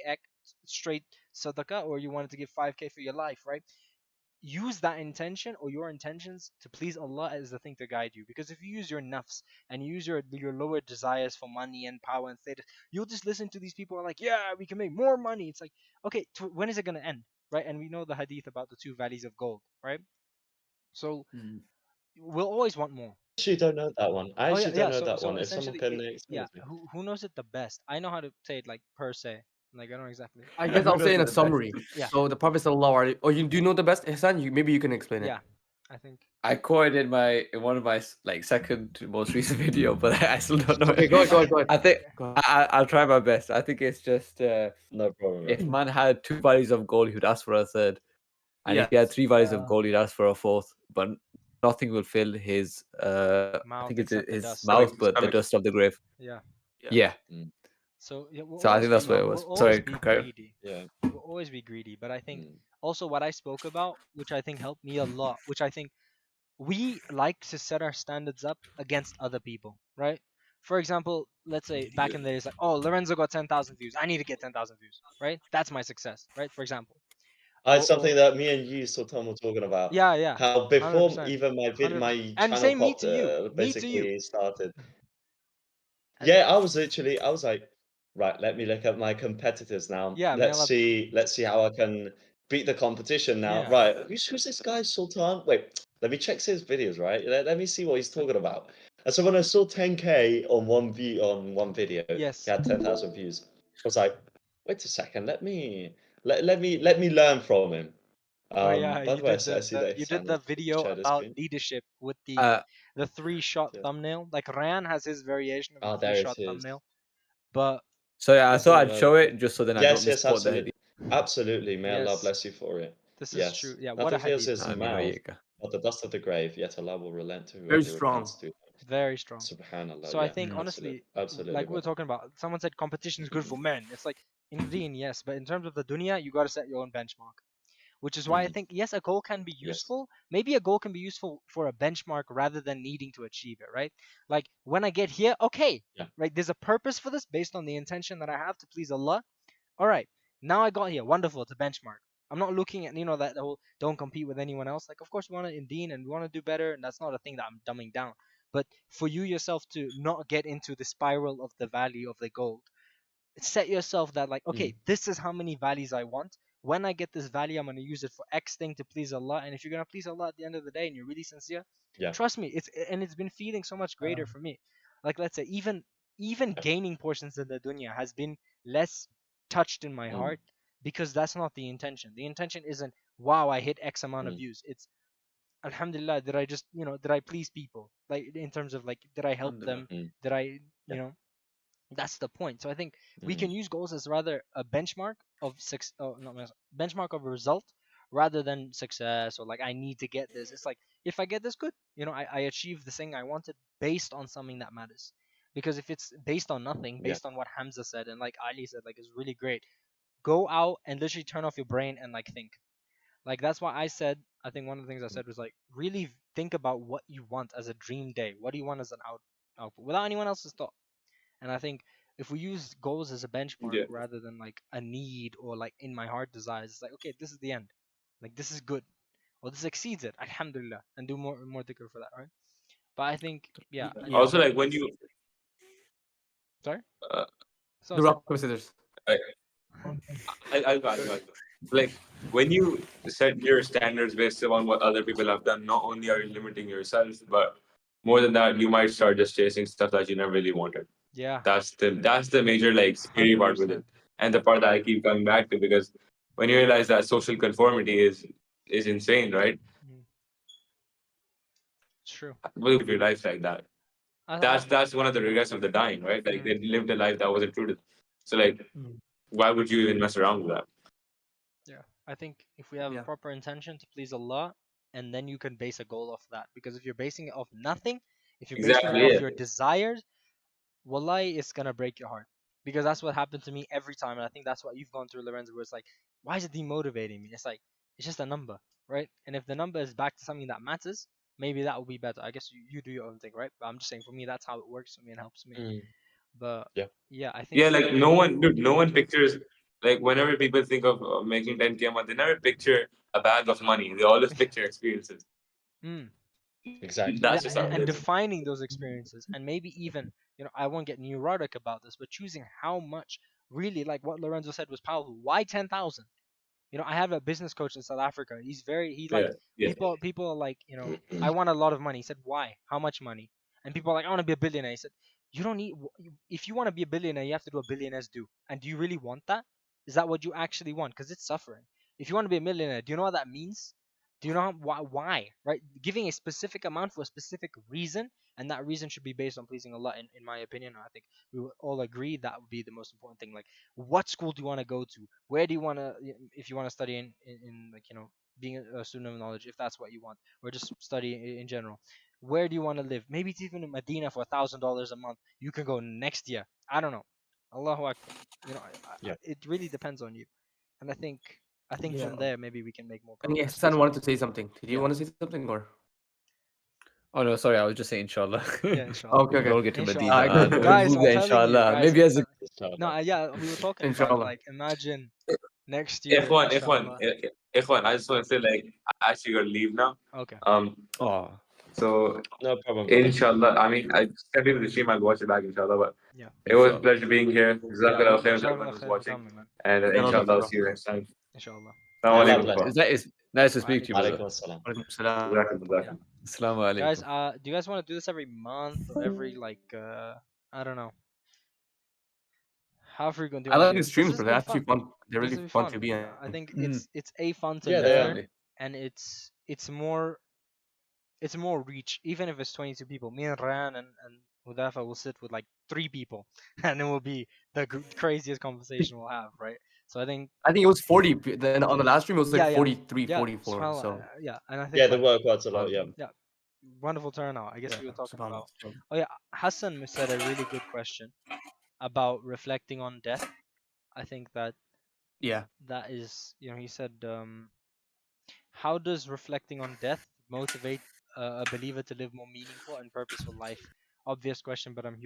straight sadaqah, or you wanted to give 5K for your life, right? Use that intention or your intentions to please Allah as the thing to guide you. Because if you use your nafs and you use your lower desires for money and power and status, you'll just listen to these people who are like, yeah, we can make more money. It's like, okay, when is it going to end, right? And we know the hadith about the 2 valleys of gold, right? So we'll always want more. I actually don't know that one. I actually don't know that so one. If someone essentially, can explain it to me. who knows it the best? I know how to say it like per se. Like I don't exactly. I guess I'll say in a summary. Yeah. So the Prophet sallallahu alaihi, or you do know the best, Ihsan? Maybe you can explain it. Yeah, I think. I quoted in one of my like second to most recent video, but I still don't know. Okay, go ahead. I think Go ahead. I'll try my best. I think it's just No problem. if man had 2 valleys of gold, he'd ask for a third, and if he had Yes. 3 valleys of gold, he'd ask for a fourth. But nothing will fill his I Mouth think it's except the his dust. mouth, but the Stomach. dust of the grave. Yeah. Yeah. So yeah, we'll So I always think that's be- what it was. We'll Sorry, always be carry on. greedy. Yeah. We'll always be greedy. But I think also what I spoke about, which I think helped me a lot, which I think we like to set our standards up against other people, right? For example, let's say back in the days, like, oh, Lorenzo got 10,000 views. I need to get 10,000 views, right? That's my success, right? For example. It's something that me and you, Sultan, were talking about. Yeah. How before 100%, even my 100%. And channel same me popped, to you. Me to basically you. started. And- Yeah, I was like, right, let me look at my competitors now. Yeah, let's see how I can beat the competition now. Yeah. Right, who's this guy, Sultan? Wait, let me check his videos, right? Let me see what he's talking about. And so when I saw 10K on one video, Yes. he had 10,000 views. I was like, wait a second, let me learn from him. Oh yeah, By you the way, did I see that you did Ihsan the has video shared his about screen. leadership with the Uh, 3-shot Yeah. thumbnail. Like Ryan has his variation of the There it 3-shot is. thumbnail, but So yeah, I I thought still I'd know show that. it just so then I Yes, don't misquote the absolutely. hadith. Absolutely. May Allah Yes. bless you for it. This is Yes. true. Yeah, what a Nothing fills hadith. his Amin wa mouth iyaka. but the dust of the grave, yet Allah will relent to Very whoever strong. repents to him. Very strong. Subhanallah. So I Yeah, think Mm. honestly, absolutely, like we were brother. talking about, someone said competition is good for men. It's like in Deen, yes, but in terms of the dunya, you got to set your own benchmark. Which is why I think yes, a goal can be Yes. useful. Maybe a goal can be useful for a benchmark rather than needing to achieve it, right? Like when I get here, okay, Yeah. right? There's a purpose for this based on the intention that I have to please Allah. All right, now I got here. Wonderful, it's a benchmark. I'm not looking at that whole don't compete with anyone else. Like of course we want to in Deen and we want to do better, and that's not a thing that I'm dumbing down. But for you yourself to not get into the spiral of the valley of the gold, set yourself that like okay, this is how many valleys I want. When I get this valley, I'm going to use it for X thing to please Allah. And if you're going to please Allah at the end of the day and you're really sincere, Yeah. trust me, it's been feeling so much greater for me. Like let's say even Yeah. gaining portions of the dunya has been less touched in my Mm. heart, because that's not the intention. The intention isn't wow, I hit X amount of Mm. views. It's alhamdulillah, did I just did I please people, like in terms of like did I help them, Alhamdulillah. Mm. did I Yeah. that's the point. So I think we Mm. can use goals as rather a benchmark of benchmark of a result rather than success, or like I need to get this. It's like if I get this, good. I achieved the thing I wanted based on something that matters. Because if it's based on nothing, Yeah. based on what Hamza said and like Ali said, like it's really great. Go out and literally turn off your brain and like think. Like that's why I said, I think one of the things I said was like really think about what you want as a dream day. What do you want as an output without anyone else's thought? And I think if we use goals as a benchmark Yeah. rather than like a need or like in my heart desires, it's like okay, this is the end. Like this is good. Or this exceeds it. Alhamdulillah. And do more dhikr for that, right? But I think Yeah. Also, like when you sorry? uh, So The rock paper scissors. I, I'll go. Like when you set your standards based on what other people have done, not only are you limiting yourself, but more than that, you might start just chasing stuff that you never really wanted. yeah. That's the major like scary part with it, 100%. and the part that I keep coming back to, because when you realize that social conformity is insane, right? It's true. Live your life like that. I, That's one of the regrets of the dying, right? Like they lived a life that wasn't true to them. So like, Mm. why would you even mess around with that? yeah. I think if we have Yeah. proper intention to please Allah, and then you can base a goal off that. Because if you're basing it off nothing, if you're basing Exactly. it off Yeah. your desires, wallahi, it's gonna break your heart. Because that's what happened to me every time, and I think that's what you've gone through, Lorenzo. Where it's like, why is it demotivating me? It's like it's just a number, right? And if the number is back to something that matters, maybe that will be better. I guess you do your own thing, right? But I'm just saying, for me, that's how it works for me and helps me. Mm. But Yeah. yeah, I think Yeah, like no one, dude, no one pictures, like whenever people think of making 10K a month, they never picture a bag of money. They always picture experiences. mm, Exactly. That's just how it and is. defining those experiences, and maybe even I won't get neurotic about this, but choosing how much really, like what Lorenzo said was powerful. Why 10,000? I have a business coach in South Africa. He like Yeah, yeah. people are like, I want a lot of money. He said, why? How much money? And people are like, I want to be a billionaire. He said, you don't need, if you want to be a billionaire, you have to do what billionaires do. And do you really want that? Is that what you actually want? Because it's suffering. If you want to be a millionaire, do you know what that means? Do you know why? Right? Giving a specific amount for a specific reason, and that reason should be based on pleasing Allah. In my opinion, I think we will all agree that would be the most important thing. Like, what school do you want to go to? Where do you want to, if you want to study in like being a student of knowledge, if that's what you want, or just study in general. Where do you want to live? Maybe it's even in Medina for $1,000 a month. You can go next year. I don't know. Allahu Akbar. Yeah. It really depends on you, and I think Yeah. from there maybe we can make more I think progress. Ihsan wanted to say something. Did you Yeah. want to say something or? Oh no, sorry, I was just saying inshallah. Yeah, inshallah. Okay, We'll all okay. get to Inshallah. Medina and Guys, move I'm there telling you, inshallah. guys, Maybe as a no, yeah, we were talking about it, Inshallah. like imagine next year, F1, inshallah. F1. I just want to say, like, I actually got to leave now. Okay. oh So No problem, brother. inshallah, I mean, I continue the stream. I'll watch it back, inshallah. But Yeah. it was a inshallah. pleasure being here. Jazakallah khair to everyone Jazakallah who's khair for watching, coming, man. and Yeah, no, inshallah, bro. I'll see you next time. Inshallah. Assalamu Allah alaikum. bless. It's nice to speak to you, brother. Alaikum assalam. Walaikum salam. Jazakallah. Assalamu Guys, alaikum. do you guys want to do this every month or every like I don't know. How frequent do you I want to like do these it? streams, This bro. has They're been actually fun. fun. They're This really has been fun fun. to be in. I think Mm. it's a fun to Yeah, they are. learn, Definitely. and it's more reach, even if it's 22 people. Me and Ran and Hudafa will sit with like 3 people, and it will be the craziest conversation we'll have, right? So I think I think it was 40. Then on the last stream, it was like yeah, 43, yeah, 44. subhanAllah, So yeah, and I think Yeah, there like were quite a lot. Yeah. wonderful turnout. I guess yeah, we were talking subhanallah. about. Oh yeah, Hassan said a really good question about reflecting on death. I think that Yeah. is, he said, how does reflecting on death motivate a believer to live more meaningful and purposeful life? Obvious question, but I'm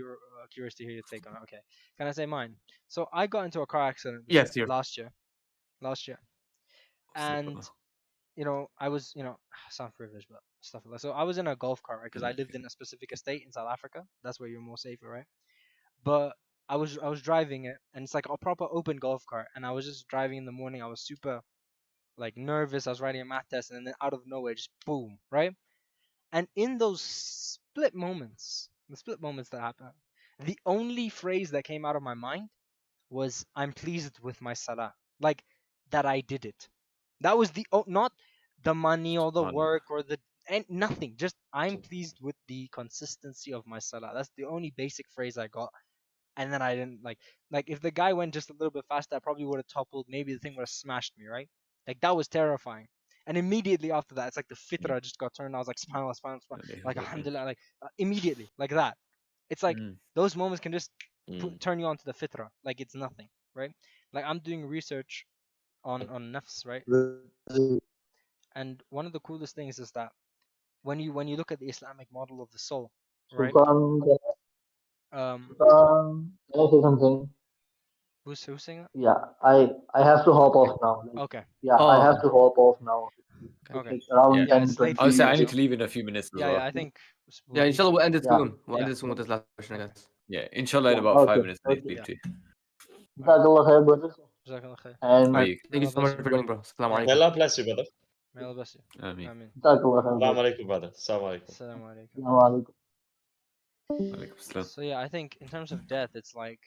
curious to hear your take on it. Okay, can I say mine? So I got into a car accident Yes, you're. last year, and I was, sound privileged, but stuff like that. So I was in a golf cart, right? Because I lived in a specific estate in South Africa. That's where you're more safer, right? But I was driving it, and it's like a proper open golf cart, and I was just driving in the morning. I was super like nervous. I was writing a math test, and then out of nowhere, just boom, right? And in those the split moments that happened, the only phrase that came out of my mind was, "I'm pleased with my salah," like that I did it. That was not the money or the work or and nothing. Just, I'm pleased with the consistency of my salah. That's the only basic phrase I got. And then I didn't like if the guy went just a little bit faster, I probably would have toppled. Maybe the thing would have smashed me, right? Like that was terrifying. And immediately after that, it's like the fitra just got turned. I was like, subhanallah, subhanallah, subhanallah. Like alhamdulillah, like immediately, like that. It's like those moments can just turn you on to the fitra, like it's nothing, right? Like I'm doing research on nafs, right? And one of the coolest things is that when you look at the Islamic model of the soul, right? Can I say something? Who's saying that? Yeah, I have to hop off now. Okay. Yeah, I have to hop off now. Okay. It's around Yeah, 10, it's late 20 for I would you say I guys, need minutes. to leave in a few minutes as Yeah, well. I think Yeah, inshallah, we'll end it Yeah. soon. We'll end it soon with this last question, I guess. Yeah, inshallah, in Yeah, about 5 okay, minutes, I need to okay. leave too. Jazakallah khair, brothers. Jazakallah khair. And Alright, May thank you Allah so bless much you. for joining, bro. Assalamu Yeah. May alaikum. Allah bless you, brother. May Allah bless you. Ameen. Ameen. Jazakallah khair, Assalamu brothers. alaikum, brother. Assalamu alaikum. Assalamu alaikum. Assalamu alaikum. Walaikum assalam. So yeah, I think in terms of death, it's like,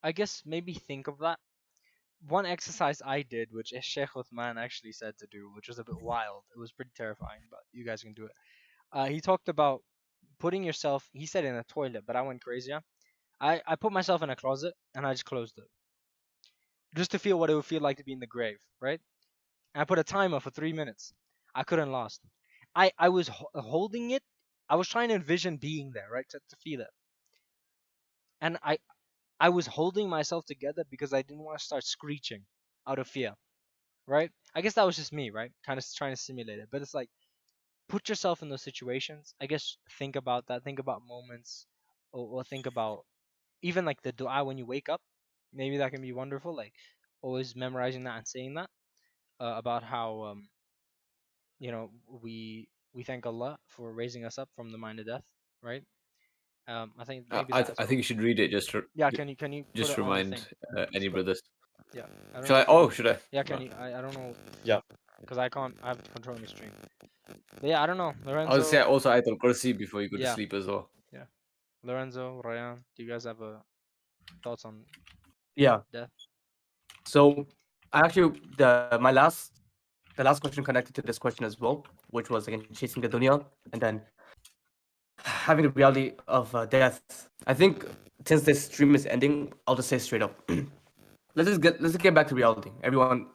I guess maybe think of that. One exercise I did, which Sheikh Uthman actually said to do, which was a bit wild. It was pretty terrifying, but you guys can do it. He talked about putting yourself. He said in a toilet, but I went crazy. Yeah? I put myself in a closet and I just closed it, just to feel what it would feel like to be in the grave, right? And I put a timer for 3 minutes. I couldn't last. I was holding it. I was trying to envision being there, right, to feel it. And I was holding myself together because I didn't want to start screeching out of fear, right? I guess that was just me, right? Kind of trying to simulate it. But it's like, put yourself in those situations. I guess think about that. Think about moments, or think about even like the dua when you wake up. Maybe that can be wonderful. Like always memorizing that and saying that about how we thank Allah for raising us up from the mind of death, right? I think maybe that as I well. think you should read it just to Yeah, can you put just it on the remind thing? any brothers. Yeah. I don't Should know I? if you Oh, can- should I? Yeah, can you? I don't know. Yeah. Because I can't. I have to control my stream. But yeah, I don't know. I would say Lorenzo. also Ayatul Kursi before you go to Yeah. sleep as well. Lorenzo, Ryan, do you guys have thoughts on Yeah. death? So actually, the last question connected to this question as well, which was again chasing the dunya and then having the reality of death. I think since this stream is ending, I'll just say straight up, let's just get back to reality. Everyone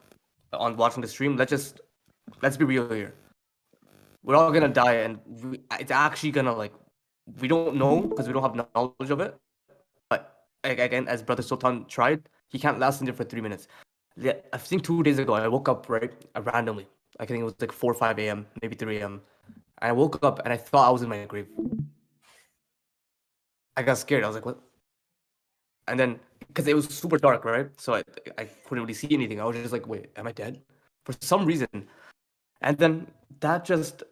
on watching the stream, let's be real here. We're all gonna die, and it's actually gonna we don't know because we don't have knowledge of it. But again, as Brother Sultan tried, he can't last in there for 3 minutes. Yeah, I think 2 days ago I woke up randomly. I think it was like 4 or 5 a.m., maybe 3 a.m. And I woke up and I thought I was in my grave. I got scared. I was like, what? And then, because it was super dark, right? So I couldn't really see anything. I was just like, wait, am I dead? For some reason. And then that just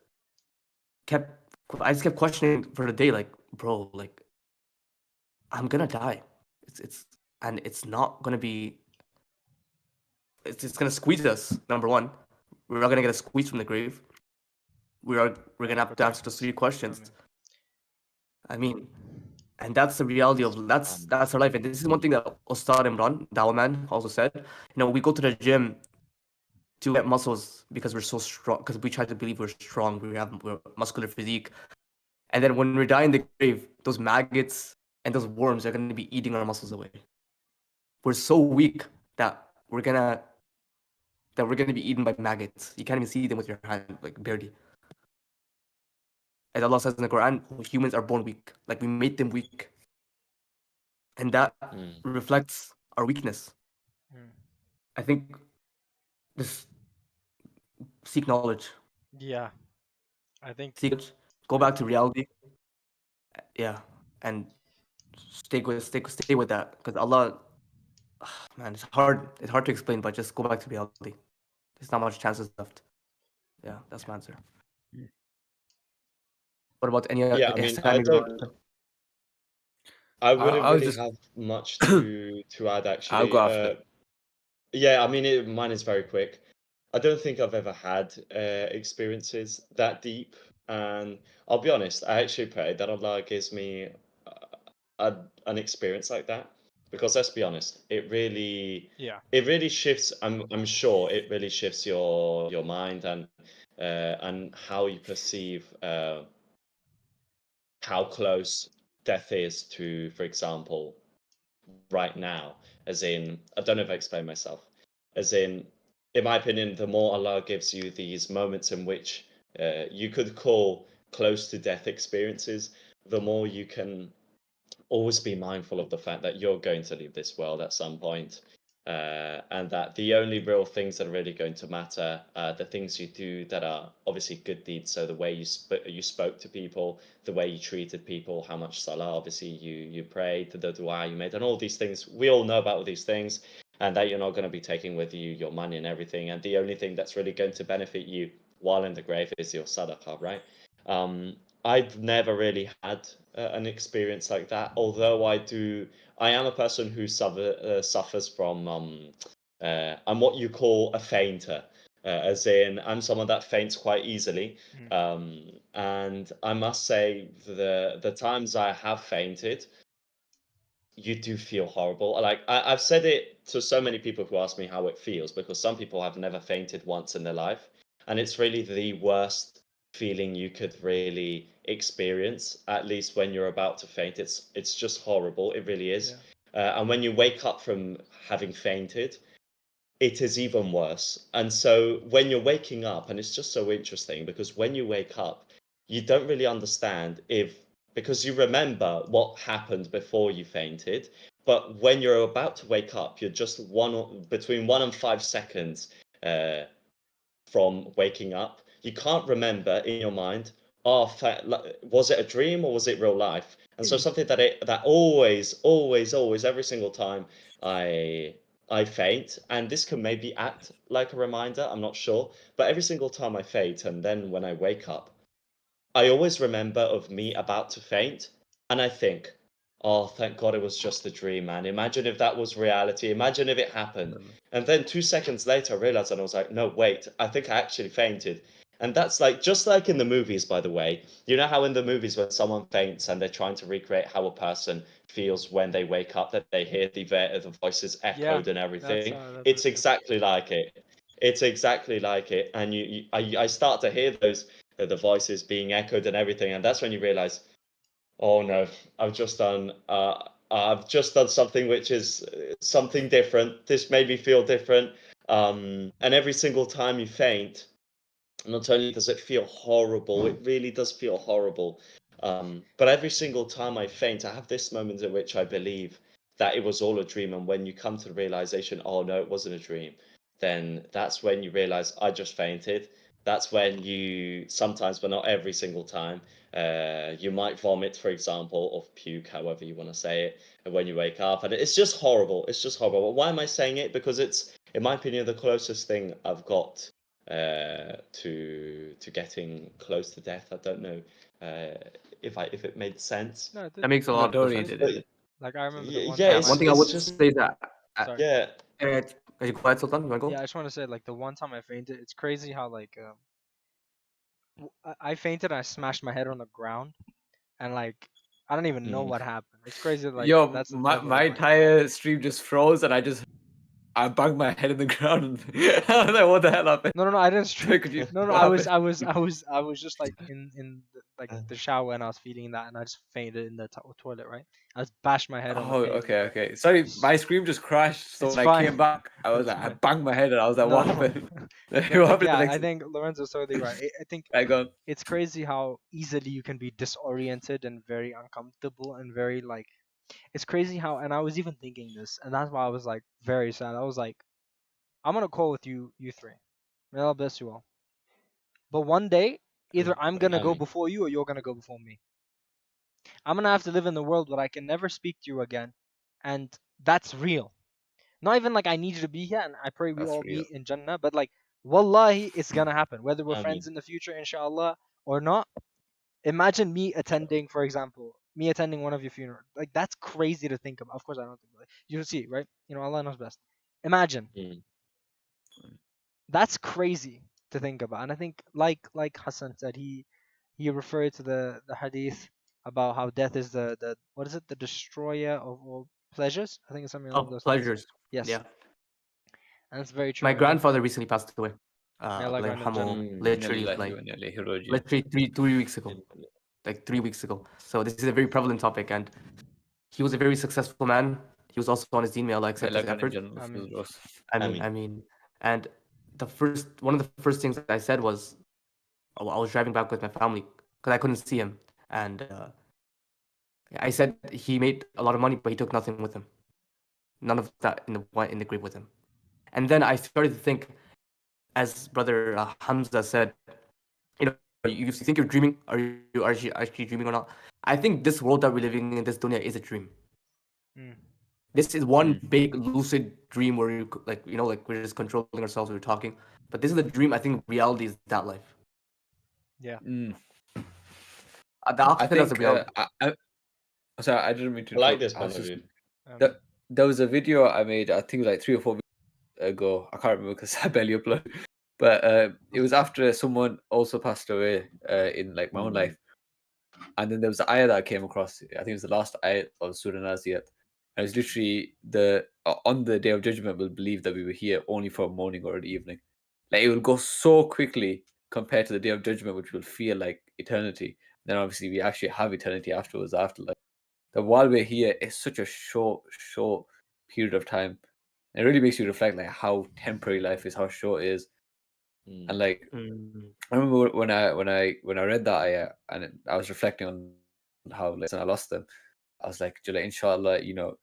I just kept questioning for the day, like, bro, like, I'm gonna die. And it's not gonna be, it's gonna squeeze us, number one. We're not gonna get a squeeze from the grave. We're gonna have to answer those 3 questions. I mean, and that's the reality of that's our life. And this is one thing that Ustad Imran, Dawah man, also said. We go to the gym to get muscles because we're so strong, because we try to believe we're strong, we're muscular physique. And then when we die in the grave, those maggots and those worms are going to be eating our muscles away. we're so weak that we're gonna be eaten by maggots. You can't even see them with your hand, like barely. As Allah says in the Quran, humans are born weak. Like we made them weak, and that reflects our weakness. Mm. I think this seek knowledge. Yeah, I think. Seek knowledge, go back to reality. Yeah, and stay with that, because Allah, man, it's hard. It's hard to explain, but just go back to reality. There's not much chances left. Yeah, that's my answer. What about any other Yeah, I mean, I Islamic don't. religion? I wouldn't I was really just have much to add I'll actually. go after. Yeah, I mean, mine is very quick. I don't think I've ever had experiences that deep, and I'll be honest. I actually pray that Allah gives me an experience like that, because let's be honest, Yeah. it really shifts. I'm sure it really shifts your mind and how you perceive how close death is to, for example, right now. As in, I don't know if I explain myself. As in my opinion, the more Allah gives you these moments in which you could call close to death experiences, the more you can always be mindful of the fact that you're going to leave this world at some point, and that the only real things that are really going to matter are the things you do that are obviously good deeds. So the way you spoke to people, the way you treated people, how much salah obviously you prayed, the dua you made, and all these things. We all know about all these things, and that you're not going to be taking with you your money and everything. And the only thing that's really going to benefit you while in the grave is your sadaqah, right? I've never really had an experience like that. Although I am a person who suffers from. I'm what you call a fainter, as in I'm someone that faints quite easily. And I must say, the times I have fainted, you do feel horrible. Like I've said it to so many people who ask me how it feels, because some people have never fainted once in their life, and it's really the worst feeling you could really experience. At least when you're about to faint, it's just horrible. It really is. And when you wake up from having fainted, it is even worse. And so when you're waking up, and it's just so interesting, because when you wake up, you don't really understand because you remember what happened before you fainted. But when you're about to wake up, you're just between 1 and 5 seconds from waking up. You can't remember in your mind, was it a dream or was it real life? And so something that always, every single time I faint, and this can maybe act like a reminder, I'm not sure, but every single time I faint, and then when I wake up, I always remember of me about to faint, and I think, oh, thank God it was just a dream, man. Imagine if that was reality. Imagine if it happened. And then 2 seconds later, I realized, and I was like, no, wait, I think I actually fainted. And that's like, just like in the movies, by the way. You know how in the movies when someone faints and they're trying to recreate how a person feels when they wake up, that they hear the voices echoed and everything. It's exactly like it. It's exactly like it. And I start to hear the voices being echoed and everything, and that's when you realize, oh no, I've just done something which is something different. This made me feel different. And every single time you faint, not only does it feel horrible, it really does feel horrible. But every single time I faint, I have this moment in which I believe that it was all a dream. And when you come to the realization, oh no, it wasn't a dream, then that's when you realize I just fainted. That's when you sometimes, but not every single time, you might vomit, for example, or puke, however you want to say it, and when you wake up. And it's just horrible. It's just horrible. But why am I saying it? Because it's, in my opinion, the closest thing I've got to getting close to death. I don't know if it made sense. No, That makes a No, lot don't of read sense. it. like I remember the one Yeah, time One thing I it's would just say that, Sorry. yeah. go ahead, Sultan. You want to Yeah, go? I just want to say, like, the one time I fainted, it's crazy how, like, I fainted and I smashed my head on the ground, and, like, I don't even know what happened. It's crazy, like, Yo, that's the my type of, like, entire stream just froze, and I banged my head in the ground. I was like, what the hell happened? No, I didn't Sorry, strip. could you? No, what I was happened? just like in the shower, and I was feeling that, and I just fainted in the toilet. Right, I just bashed my head on the Oh, pavement. okay. Sorry, my screen just crashed. So It's when I came fine. back, I was It's like, I fine. banged my head, and I was like, No, what happened? I What think happened the yeah, next? I think Lorenzo's totally right. I think I gone. it's crazy how easily you can be disoriented and very uncomfortable and very like. It's crazy how, and I was even thinking this, and that's why I was like very sad. I was like, I'm gonna call with you three. May Allah bless you all. But one day, either I'm gonna go Ameen. before you or you're gonna go before me. I'm gonna have to live in the world where I can never speak to you again, and that's real. Not even like I need you to be here, and I pray we That's all real. meet in Jannah, but like, wallahi, it's gonna happen. Whether we're friends Ameen. in the future, inshallah, or not. Imagine me attending, for example, me attending one of your funerals. Like that's crazy to think about. Of course, I don't think about it. You'll see, right? You know, Allah knows best. Imagine. Mm. That's crazy to think about. And I think, like Hassan said, he referred to the hadith about how death is the what is it, the destroyer of all pleasures. I think it's something along Of those lines. pleasures. Yes, Yeah. and it's very true. My And I think grandfather recently passed away. may Allah Allah grant him Jannah. yarhamu, Mm. Inna literally lillahi wa inna ilaihi raji'un. literally three weeks ago. Like 3 weeks ago. So this is a very prevalent topic, and he was a very successful man. He was also on his deen. May Allah accept Allah his grant him effort. Jannah I mean, Firdaus. I mean, and one of the first things that I said was, I was driving back with my family because I couldn't see him, and I said he made a lot of money, but he took nothing with him. None of that went in the grave with him. And then I started to think, as brother Hamza said, you know, you think you're dreaming. Are you actually dreaming or not? I think this world that we're living in, this dunya, is a dream. mm, This is one big lucid dream where you like we're just controlling ourselves. We're talking, but this is a dream. I think reality is that life. yeah. Mm. The I opposite is the think reality. sorry, I didn't mean to I like interrupt. this I point was of just view. there was a video I made. I think like 3 or 4 weeks ago. I can't remember because I barely uploaded. But it was after someone also passed away in like my own life, and then there was the ayah that I came across. I think it was the last ayah of Surah Naziyat. And it was literally on the day of judgment, we'll believe that we were here only for a morning or an evening. Like it will go so quickly compared to the day of judgment, which will feel like eternity. Then obviously we actually have eternity afterwards. After like that, while we're here, it's such a short period of time. It really makes you reflect like how temporary life is, how short it is, and like I remember when I read that ayah and I was reflecting on how like I lost them. I was like, Jula, inshallah, you know,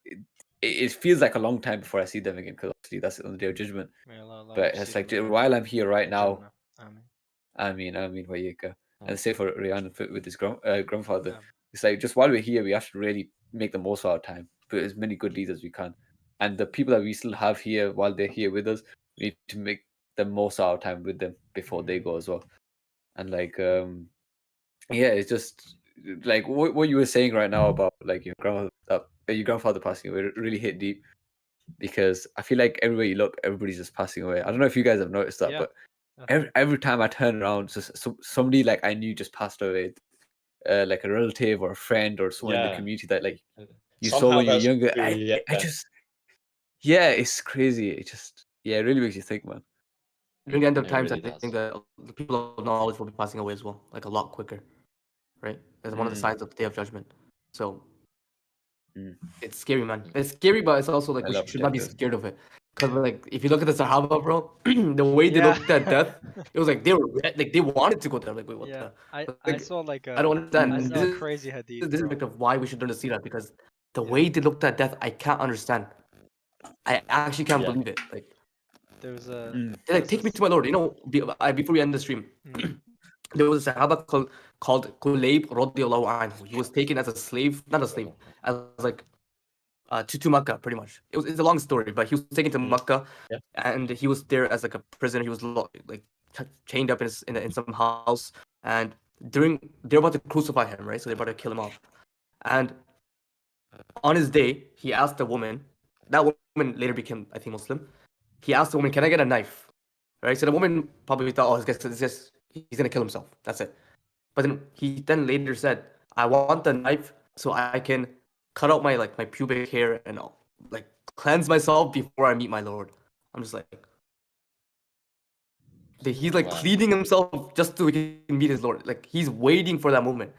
it feels like a long time before I see them again because obviously that's on the day of judgment. May Allah allow But you to it's see like them while I'm here right in now, Jannah. Amen. I mean, Wayeka, and same for Rihanna with his grandfather. Amen. It's like just while we're here, we have to really make the most of our time, put as many good deeds as we can, and the people that we still have here while they're here with us, we need to make the most of our time with them before they go as well. And like, yeah, it's just like what you were saying right now about like your grandfather passing away really hit deep because I feel like everywhere you look, everybody's just passing away. I don't know if you guys have noticed that, Yeah, but that's true. every time I turn around, just somebody like I knew just passed away, like a relative or a friend or someone in the Yeah. community that like you saw Somehow when you're that's younger. true, I yeah. just yeah, it's crazy. It just it really makes you think, man. During the end of It times, I really think does. that the people of knowledge will be passing away as well, like a lot quicker, right? That's one of the signs of the day of judgment. So it's scary, man. It's scary, but it's also like I we love should not be death. scared of it. Because like if you look at the Sahaba, bro, the way they Yeah. looked at death, it was like they were like they wanted to go there. Like wait, what Yeah, the? I Like, saw like I don't understand. I And saw a crazy hadith, this is bro. like of why we should learn to see that because the Yeah. way they looked at death, I can't understand. I actually can't Yeah. believe it. Like There was a they're like, take me to my Lord. You know, before we end the stream, there was a Sahaba called Kulayb radiallahu anhu. He was taken as a slave, not a slave, as like to Makkah, pretty much. It's a long story, but he was taken to Makkah, Yeah. and he was there as like a prisoner. He was like chained up in some house, and they're about to crucify him, right? So they're about to kill him off. And on his day, he asked the woman. That woman later became, I think, Muslim. He asked the woman, "Can I get a knife?" Right. So the woman probably thought, "Oh, he's gonna kill himself. That's it." But then he later said, "I want the knife so I can cut out my pubic hair and like cleanse myself before I meet my Lord." I'm just like, he's like Wow. cleaning himself just so he can meet his Lord. Like he's waiting for that moment.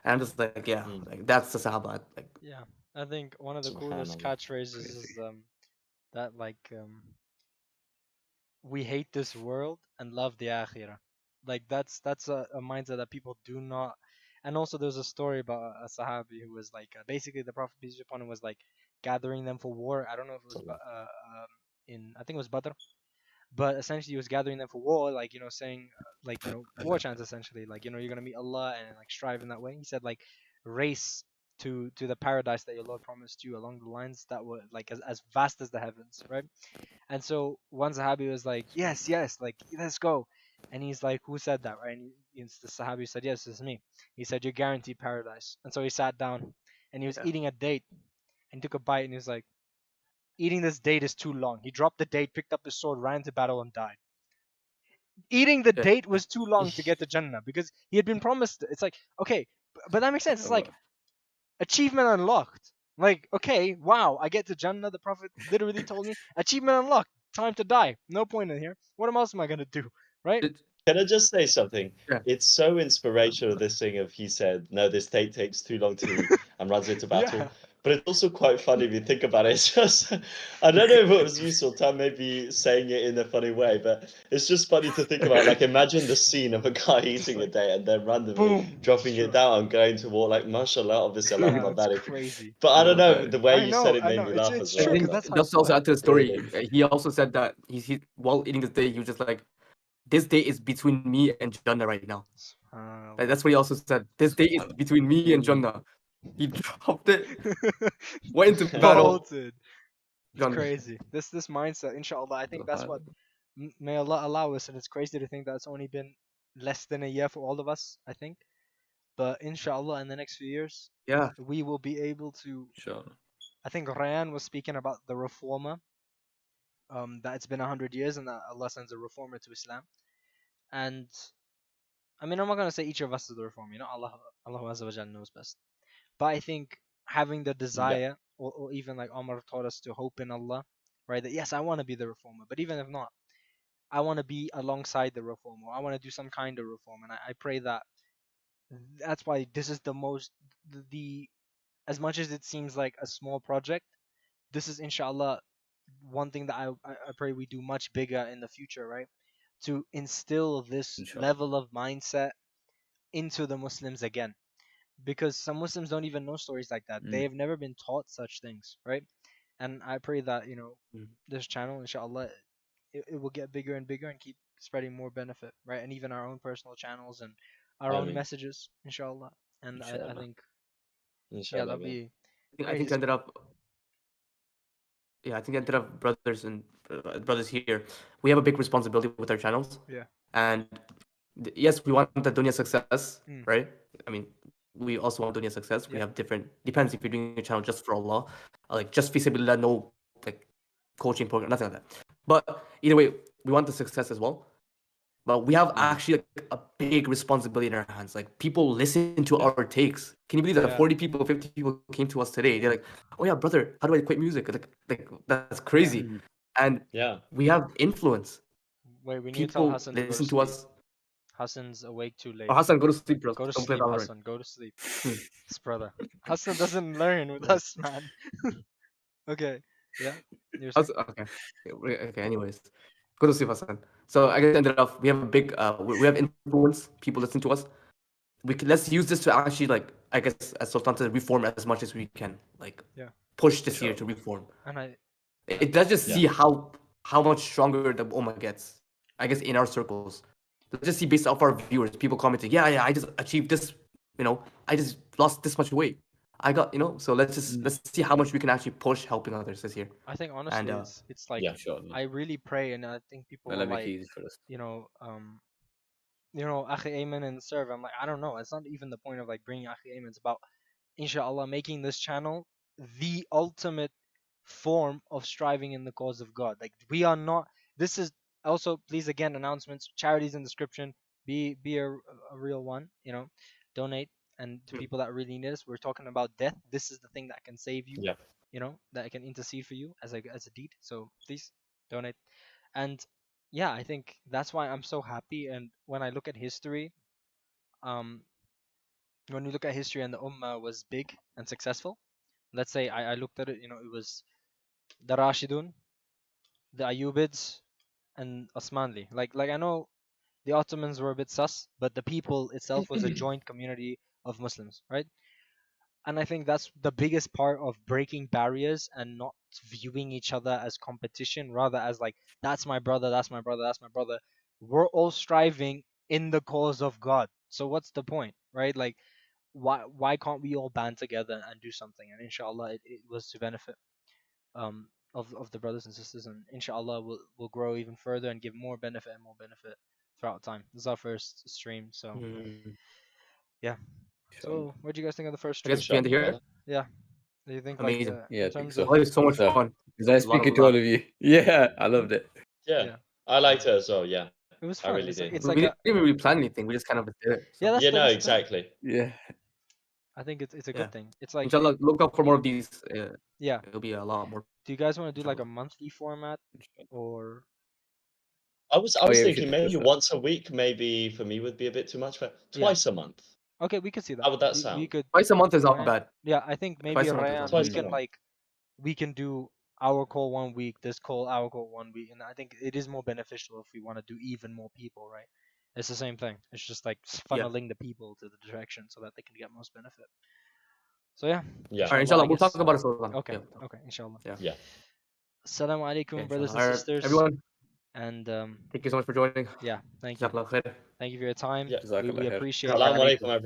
And I'm just like, yeah, Mm. like that's the Sahaba. Like, Yeah, I think one of the coolest Subhanallah. catchphrases Crazy. is that we hate this world and love the akhirah. Like that's a mindset that people do not. And also, there's a story about a Sahabi who was like basically the Prophet peace be upon him was like gathering them for war. I don't know if it was in I think it was Badr, but essentially he was gathering them for war, like saying like war chants essentially, like you're gonna meet Allah and like strive in that way. He said like race to the paradise that your Lord promised you along the lines that were like as vast as the heavens, right? And so one Sahabi was like, yes, yes, like let's go. And he's like, who said that, right? And it's the Sahabi who said, yes, it's me. He said, you're guaranteed paradise. And so he sat down and he was yeah. eating a date and took a bite and he was like, eating this date is too long. He dropped the date, picked up his sword, ran into battle, and died. Eating the Yeah. date was too long to get to Jannah because he had been promised. It's like, okay, but that makes sense. It's like achievement unlocked. Like, okay, wow, I get to Jannah. The Prophet literally told me, achievement unlocked. Time to die. No point in here. What else am I gonna do, right? It- Can I just say something? yeah. It's so inspirational, this thing of he said, no, this date takes too long to and runs into battle. Yeah. But it's also quite funny if you think about it. It's just, I don't know if it was you, Sultan, maybe saying it in a funny way, but it's just funny to think about. Like, imagine the scene of a guy Just eating a like date and then randomly boom, dropping it destroy. down and going to war. Like, mashallah, obviously, Allah Yeah, Akbar it's barik. crazy. But I don't No, know, but the way I you said know, it I made know. me It's laugh it's as I true well. because think that's But how just it's to also like. add to the story, really, he also said that he while eating this day, he was just like, this day is between me and Jannah right now. Like, SubhanAllah. that's what he also said. This day is between me and Jannah. He dropped it, went into battle, Bolted. It's Jannah. crazy. This mindset, inshallah. I think that's what may Allah allow us, and it's crazy to think that it's only been less than a year for all of us. I think, but inshallah, in the next few years, Yeah. we will be able to. Sure. I think Ryan was speaking about the reformer. That it's been 100 years, and that Allah sends a reformer to Islam. And I mean, I'm not gonna say each of us is the reformer. Allah Azza wa Jalla knows best. But I think having the yeah. desire, or even like Omar taught us to hope in Allah, right? That yes, I want to be the reformer, but even if not, I want to be alongside the reformer. I want to do some kind of reform, and I pray that that's why this is the most the as much as it seems like a small project, this is inshallah one thing that I pray we do much bigger in the future, right? To instill this Inshallah. level of mindset into the Muslims again, because some Muslims don't even know stories like that. They Mm. have never been taught such things, right? And I pray that Mm. this channel, inshallah, it will get bigger and bigger and keep spreading more benefit, right? And even our own personal channels and our I own mean, messages, inshallah. And I Inshallah. think, yeah, inshallah, that'll man. be I great. think ended up, yeah, I think ended up brothers and brothers here. We have a big responsibility with our channels, Yeah. and yes, we want the dunya success, Mm. right? I mean, we also want dunya success. We Yeah. have different depends if you're doing a channel just for Allah, like just fi sabilillah, no like coaching program, nothing like that. But either way, we want the success as well. But we have actually like, a big responsibility in our hands. Like people listen to Yeah. our takes. Can you believe that Yeah. 40 people, 50 people came to us today? They're like, "Oh yeah, brother, how do I quit music?" Like that's Yeah. crazy. And Yeah. we have influence. Wait, we need to tell People Hassan to go to listen to sleep. us. Hassan's awake too Oh, late. Hassan, go to sleep, bro. Go to Don't play sleep, Valorant. Hassan. Go to sleep. Hmm. This brother. Hassan doesn't learn with us, man. Okay. Yeah. You're saying? Okay. Okay. Anyways, go to sleep, Hassan. So I guess ended up we have a big we have influence. People listen to us. Let's use this to actually like I guess as Sultan said reform as much as we can. Like Yeah. push this year Sure. to reform. And Let's just Yeah. see how much stronger the Ummah gets. I guess in our circles. Let's just see based off our viewers, people commenting, yeah, I just achieved this, I just lost this much weight. I got, so let's see how much we can actually push helping others this year. I think And honestly, it's like Yeah. Sure. I really pray, and I think people May will Allah make it like, easy for us. Akhi Ayman and serve. I'm like, I don't know. It's not even the point of like bringing Akhi Ayman. It's about, inshallah, making this channel the ultimate form of striving in the cause of God. Like we are not. This is also, please again, announcements, charities in description. Be a real one. Donate and to people that really need us. We're talking about death. This is the thing that can save you. Yeah. That can intercede for you as a deed. So please donate. And yeah, I think that's why I'm so happy. And when I look at history, um, when we look at history and the Ummah was big and successful, let's say I looked at it, it was the Rashidun, the Ayyubids, and Osmanli. Like I know the Ottomans were a bit sus, but the people itself was a joint community of Muslims, right? And I think that's the biggest part of breaking barriers and not viewing each other as competition, rather as like, that's my brother, that's my brother, that's my brother. We're all striving in the cause of God. So what's the point, right? Like, why can't we all band together and do something? And inshallah, it was to benefit of the brothers and sisters, and inshallah will grow even further and give more benefit and more benefit throughout time. This is our first stream, so yeah. So what do you guys think of the first I guess stream? we end it here. Yeah. Do you think Amazing. like Yeah, in I think terms so. of Oh, it's so much So, fun. it's nice A lot of speaking to all of you. Yeah, I loved it. Yeah, Yeah. I liked it as well. Yeah, it was I fun. really It's did. it's We like a, didn't even really plan anything. We just kind of did it. So. yeah, that's Yeah, the no, thing. exactly. Yeah. I think it's a Yeah. good thing. It's like Inshallah, look out for more of these. yeah. It'll be a lot more. Do you guys want to do like a Inshallah. monthly format or I was Oh, yeah, we thinking should maybe discuss that. once a week, maybe for me would be a bit too much, but Yeah. twice a month. okay? We could see that. How would that We sound? could. Twice a month is not Ryan- bad. Yeah, I think maybe Twice a month is Ryan, not Twice we a can month. like we can do our call 1 week, this call, our call 1 week, and I think it is more beneficial if we want to do even more people, right? It's the same thing. It's just like funneling the people to the direction so that they can get most benefit. So yeah. Yeah. All right, I inshallah, we'll talk guess- about it sometime. Okay. Yeah. Okay. Inshallah. Yeah. Yeah. Assalamu alaikum, Okay, brothers and inshallah. All right, sisters. everyone, And thank you so much for joining. yeah, thank you. Jazakallah khair. Thank you for your time. Yeah. We Jazakallah khair. appreciate Assalamu it. alaikum, everyone.